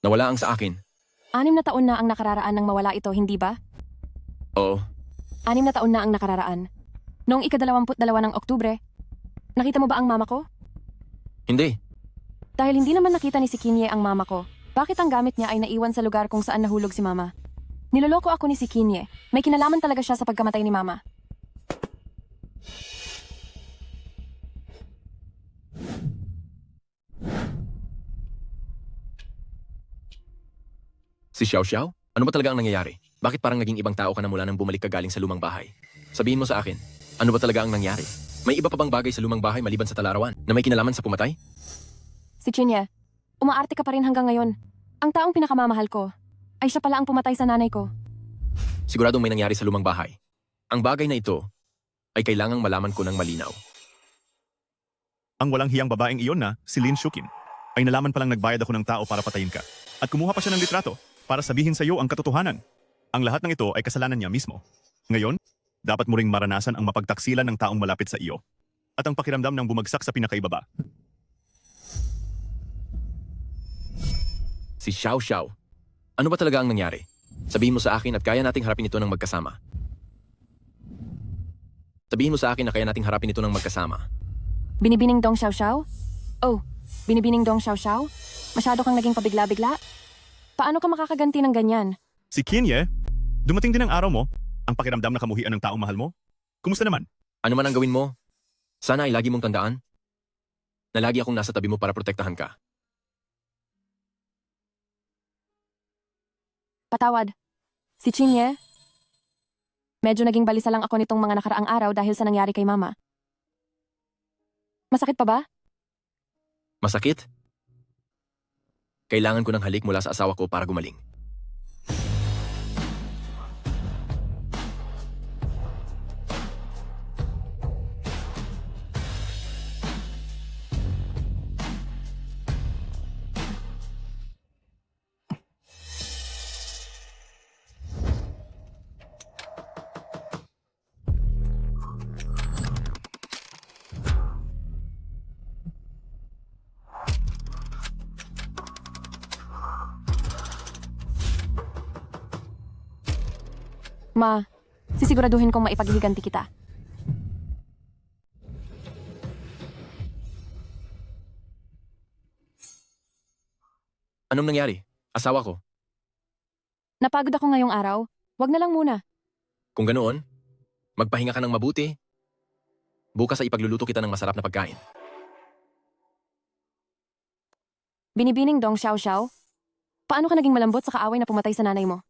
Nawala ang sa akin. 6 na taon na ang nakararaan nang mawala ito, hindi ba? Oo. 6 na taon na ang nakararaan. Noong ika-22 ng Oktubre, nakita mo ba ang mama ko? Hindi. Dahil hindi naman nakita ni si Kinye ang mama ko, bakit ang gamit niya ay naiwan sa lugar kung saan nahulog si Mama? Niloloko ako ni si Kinye. May kinalaman talaga siya sa pagkamatay ni Mama. Si Xiao Xiao? Ano ba talaga ang nangyayari? Bakit parang naging ibang tao ka na mula nang bumalik ka galing sa lumang bahay? Sabihin mo sa akin, ano ba talaga ang nangyari? May iba pa bang bagay sa lumang bahay maliban sa talarawan na may kinalaman sa pumatay? Si Kinye, umaarte ka pa rin hanggang ngayon. Ang taong pinakamamahal ko ay siya pala ang pumatay sa nanay ko. Siguradong may nangyari sa lumang bahay. Ang bagay na ito ay kailangang malaman ko ng malinaw. Ang walang hiyang babaeng iyon na, si Lin Shukin, ay nalaman palang nagbayad ako ng tao para patayin ka. At kumuha pa siya ng litrato para sabihin sa iyo ang katotohanan. Ang lahat ng ito ay kasalanan niya mismo. Ngayon, dapat mo ring maranasan ang mapagtaksilan ng taong malapit sa iyo at ang pakiramdam ng bumagsak sa pinakaibaba. Si Xiao Xiao, ano ba talaga ang nangyari? Sabihin mo sa akin at kaya nating harapin ito ng magkasama. Sabihin mo sa akin na kaya nating harapin ito ng magkasama. Binibining Dong Xiao Xiao? Oh, Binibining Dong Xiao Xiao? Masyado kang naging pabigla-bigla? Paano ka makakaganti ng ganyan? Si Kinye, dumating din ang araw mo, ang pakiramdam na kamuhian ng taong mahal mo. Kumusta naman? Ano man ang gawin mo, sana ay lagi mong tandaan na lagi akong nasa tabi mo para protektahan ka. Patawad. Si Chinye? Medyo naging balisa lang ako nitong mga nakaraang araw dahil sa nangyari kay Mama. Masakit pa ba? Masakit? Kailangan ko ng halik mula sa asawa ko para gumaling. Ma, sisiguraduhin kong maipaghihiganti kita. Anong nangyari? Asawa ko. Napagod ako ngayong araw. Wag na lang muna. Kung ganoon, magpahinga ka ng mabuti. Bukas ay ipagluluto kita ng masarap na pagkain. Binibining Dong Xiao Xiao? Paano ka naging malambot sa kaaway na pumatay sa nanay mo?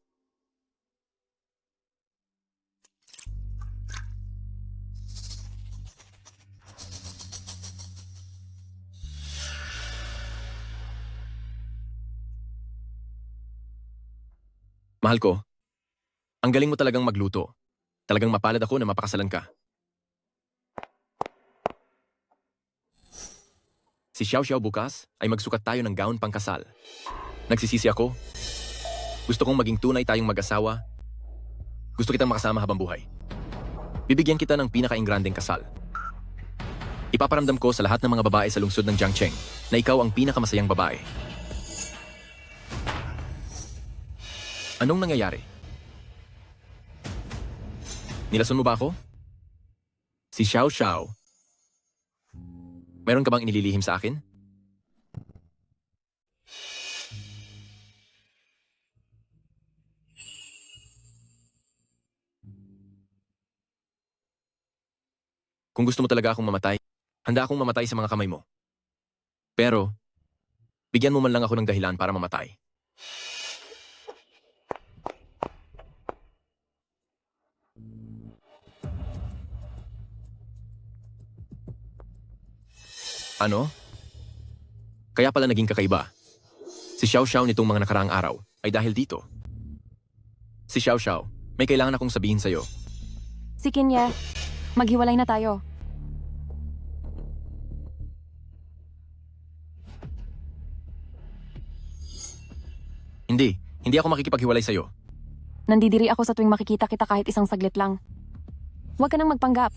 Mahal ko, ang galing mo talagang magluto. Talagang mapalad ako na mapakasalan ka. Si Xiao Xiao bukas ay magsukat tayo ng gown pangkasal. Nagsisisi ako. Gusto kong maging tunay tayong mag-asawa. Gusto kitang makasama habang buhay. Bibigyan kita ng pinaka-ingrandeng kasal. Ipaparamdam ko sa lahat ng mga babae sa lungsod ng Jiangcheng na ikaw ang pinakamasayang babae. Anong nangyayari? Nilason mo ba ako? Si Xiao Xiao. Meron ka bang inililihim sa akin? Kung gusto mo talaga akong mamatay, handa akong mamatay sa mga kamay mo. Pero, bigyan mo man lang ako ng dahilan para mamatay. Ano? Kaya pala naging kakaiba. Si Xiao Xiao nitong mga nakaraang araw ay dahil dito. Si Xiao Xiao, may kailangan akong sabihin sa'yo. Si Kinye, maghiwalay na tayo. Hindi ako makikipaghiwalay sa'yo. Nandidiri ako sa tuwing makikita kita kahit isang saglit lang. Huwag ka nang magpanggap.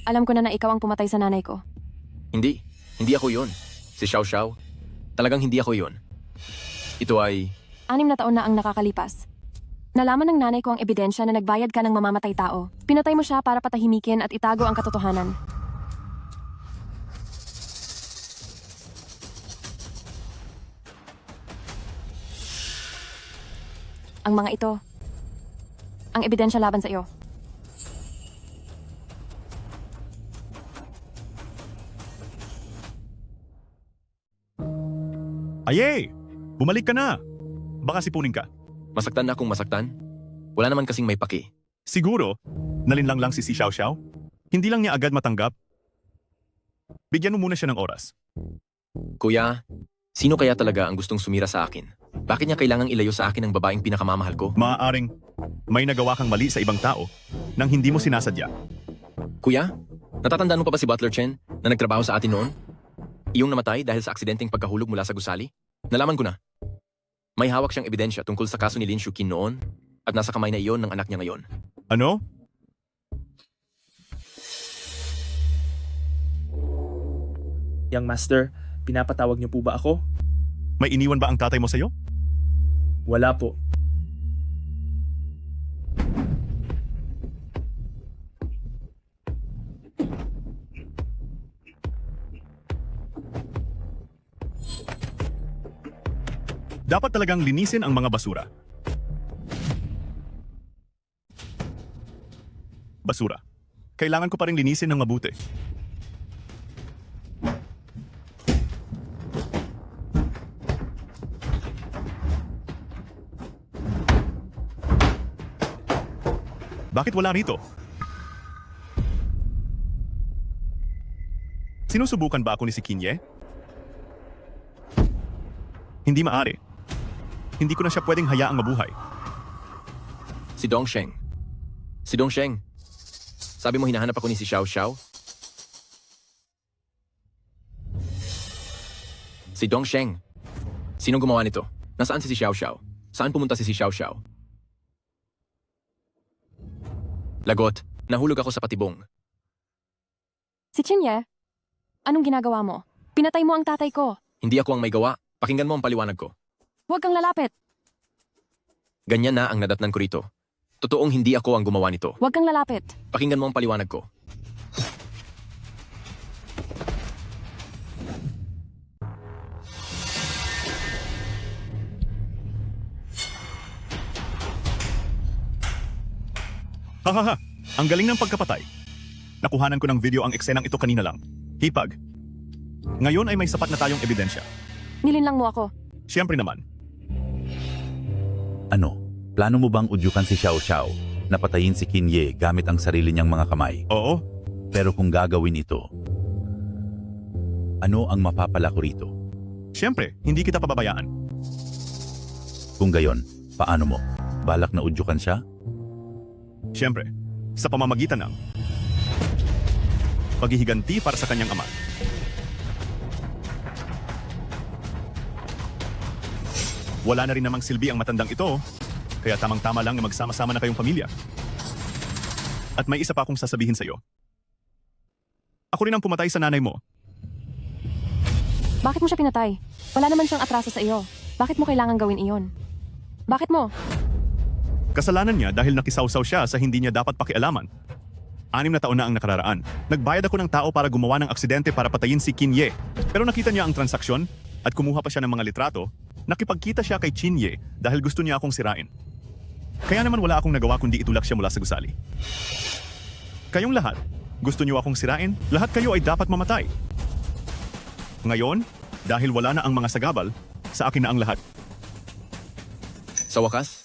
Alam ko na ikaw ang pumatay sa nanay ko. Hindi ako yun. Si Xiao Xiao, talagang hindi ako yun. Ito ay... 6 na taon na ang nakakalipas. Nalaman ng nanay ko ang ebidensya na nagbayad ka ng mamamatay tao. Pinatay mo siya para patahimikin at itago ang katotohanan. Ang mga ito, ang ebidensya laban sa iyo. Aye! Bumalik ka na! Baka sipunin ka. Masaktan na akong masaktan? Wala naman kasing may paki. Siguro, nalinlang lang si Xiao Xiao. Hindi lang niya agad matanggap. Bigyan mo muna siya ng oras. Kuya, sino kaya talaga ang gustong sumira sa akin? Bakit niya kailangang ilayo sa akin ang babaeng pinakamamahal ko? Maaaring may nagawa kang mali sa ibang tao nang hindi mo sinasadya. Kuya, natatandaan mo pa ba si Butler Chen na nagtrabaho sa atin noon? Iyong namatay dahil sa aksidenteng pagkahulog mula sa gusali? Nalaman ko na. May hawak siyang ebidensya tungkol sa kaso ni Lin Shuqin noon at nasa kamay na iyon ng anak niya ngayon. Ano? Young Master, pinapatawag niyo po ba ako? May iniwan ba ang tatay mo sa'yo? Wala po. Dapat talagang linisin ang mga basura. Basura. Kailangan ko pa rin linisin ng mabuti. Bakit wala rito? Sinusubukan ba ako ni si Kinye? Hindi maaari. Hindi ko na siya pwedeng hayaang mabuhay. Si Dongsheng. Si Dongsheng. Sabi mo hinahanap ako ni si Xiao Xiao? Si Dongsheng. Sinong gumawa nito? Nasaan si Xiao Xiao? Saan pumunta si Xiao Xiao? Lagot, nahulog ako sa patibong. Si Chinye, anong ginagawa mo? Pinatay mo ang tatay ko. Hindi ako ang may gawa. Pakinggan mo ang paliwanag ko. Huwag kang lalapit. Ganyan na ang nadatnan ko rito. Totoong hindi ako ang gumawa nito. Huwag kang lalapit. Pakinggan mo ang paliwanag ko. Hahaha, ang galing ng pagkapatay. Nakuhanan ko ng video ang eksenang ito kanina lang. Hipag. Ngayon ay may sapat na tayong ebidensya. Nilinlang mo ako. Siyempre naman. Ano? Plano mo bang udyukan si Xiao Xiao na patayin si Qin Ye gamit ang sarili niyang mga kamay? Oo. Pero kung gagawin ito, ano ang mapapala ko rito? Siyempre, hindi kita pababayaan. Kung gayon, paano mo? Balak na udyukan siya? Siyempre, sa pamamagitan ng paghihiganti para sa kanyang ama. Wala na rin namang silbi ang matandang ito, kaya tamang-tama lang na magsama-sama na kayong pamilya. At may isa pa akong sasabihin sa iyo. Ako rin ang pumatay sa nanay mo. Bakit mo siya pinatay? Wala naman siyang atraso sa iyo. Bakit mo kailangan gawin iyon? Bakit mo? Kasalanan niya dahil nakisawsaw siya sa hindi niya dapat pakialaman. 6 na taon na ang nakararaan. Nagbayad ako ng tao para gumawa ng aksidente para patayin si Qin Ye. Pero nakita niya ang transaksyon at kumuha pa siya ng mga litrato. Nakipagkita siya kay Qin Ye dahil gusto niya akong sirain. Kaya naman wala akong nagawa kundi itulak siya mula sa gusali. Kayong lahat, gusto niyo akong sirain? Lahat kayo ay dapat mamatay. Ngayon, dahil wala na ang mga sagabal, sa akin na ang lahat. Sa wakas,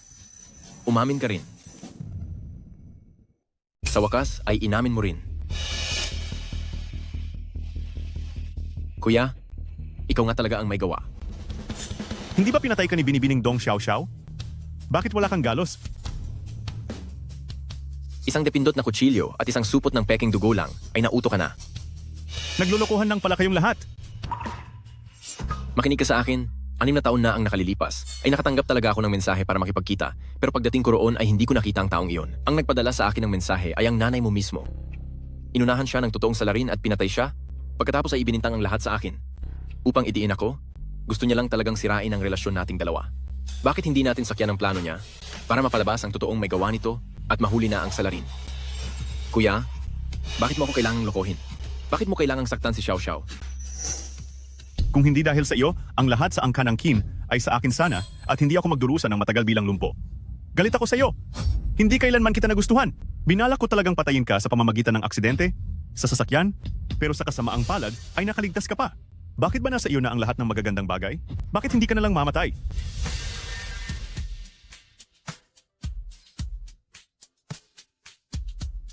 umamin ka rin. Sa wakas ay inamin mo rin. Kuya, ikaw nga talaga ang may gawa. Hindi ba pinatay ka ni Binibining Dong Xiao Xiao? Bakit wala kang galos? Isang depindot na kutsilyo at isang supot ng peking dugo lang ay nauto ka na. Naglulukuhan lang pala kayong lahat. Makinig ka sa akin. 6 na taon na ang nakalilipas, ay nakatanggap talaga ako ng mensahe para makipagkita. Pero pagdating ko roon ay hindi ko nakita ang taong iyon. Ang nagpadala sa akin ng mensahe ay ang nanay mo mismo. Inunahan siya ng totoong salarin at pinatay siya. Pagkatapos ay ibinintang ang lahat sa akin. Upang idiin ako, gusto niya lang talagang sirain ang relasyon nating dalawa. Bakit hindi natin sakyan ang plano niya para mapalabas ang totoong may gawa nito at mahuli na ang salarin? Kuya, bakit mo ako kailangang lokohin? Bakit mo kailangang saktan si Xiao Xiao? Kung hindi dahil sa iyo, ang lahat sa angkan ng Qin ay sa akin sana at hindi ako magdurusa ng matagal bilang lumpo. Galit ako sa iyo. Hindi kailanman kita nagustuhan. Binalak ko talagang patayin ka sa pamamagitan ng aksidente, sa sasakyan, pero sa kasamaang palad ay nakaligtas ka pa. Bakit ba nasa iyo na ang lahat ng magagandang bagay? Bakit hindi ka na lang mamatay?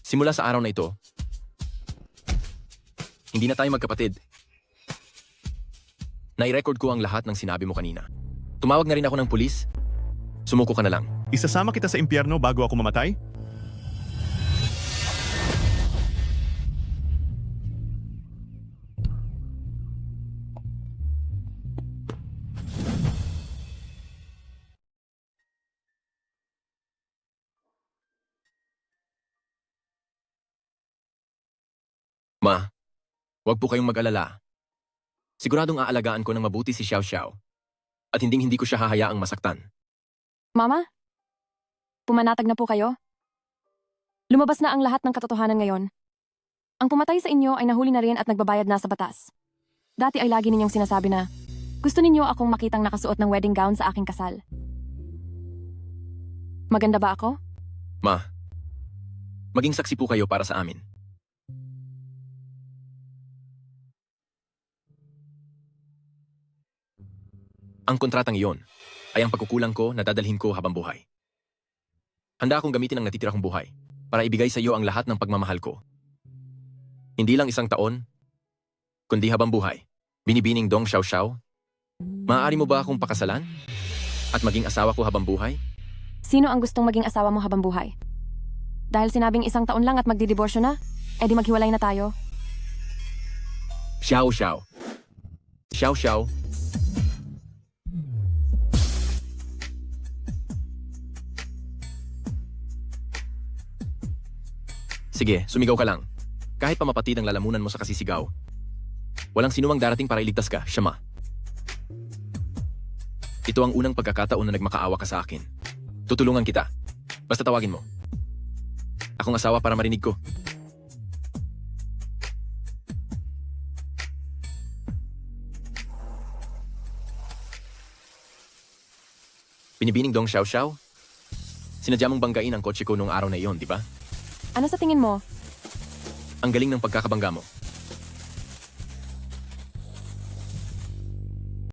Simula sa araw na ito, hindi na tayo magkapatid. Nai-record ko ang lahat ng sinabi mo kanina. Tumawag na rin ako ng pulis. Sumuko ka na lang. Isasama kita sa impyerno bago ako mamatay? Ma, huwag po kayong mag-alala. Siguradong aalagaan ko ng mabuti si Xiao Xiao. At hindi ko siya hahayaang masaktan. Mama? Pumanatag na po kayo? Lumabas na ang lahat ng katotohanan ngayon. Ang pumatay sa inyo ay nahuli na rin at nagbabayad na sa batas. Dati ay lagi ninyong sinasabi na, gusto ninyo akong makitang nakasuot ng wedding gown sa aking kasal. Maganda ba ako? Ma, maging saksi po kayo para sa amin. Ang kontratang iyon ay ang pagkukulang ko na dadalhin ko habang buhay. Handa akong gamitin ang natitira kong buhay para ibigay sa iyo ang lahat ng pagmamahal ko. Hindi lang 1 taon, kundi habang buhay. Binibining Dong Xiao Xiao, Maaari mo ba akong pakasalan? At maging asawa ko habang buhay? Sino ang gustong maging asawa mo habang buhay? Dahil sinabing 1 taon lang at magdidiborsyo na, edi maghiwalay na tayo. Xiao Xiao. Xiao Xiao. Sige, sumigaw ka lang. Kahit pa mapatid ang lalamunan mo sa kasisigaw. Walang sinumang darating para iligtas ka, Shama. Ito ang unang pagkakataon na nagmakaawa ka sa akin. Tutulungan kita. Basta tawagin mo. Akong asawa para marinig ko. Binibining Dong Xiao Xiao? Sinadya mong banggain ang kotse ko noong araw na iyon, di ba? Ano sa tingin mo? Ang galing ng pagkakabangga mo.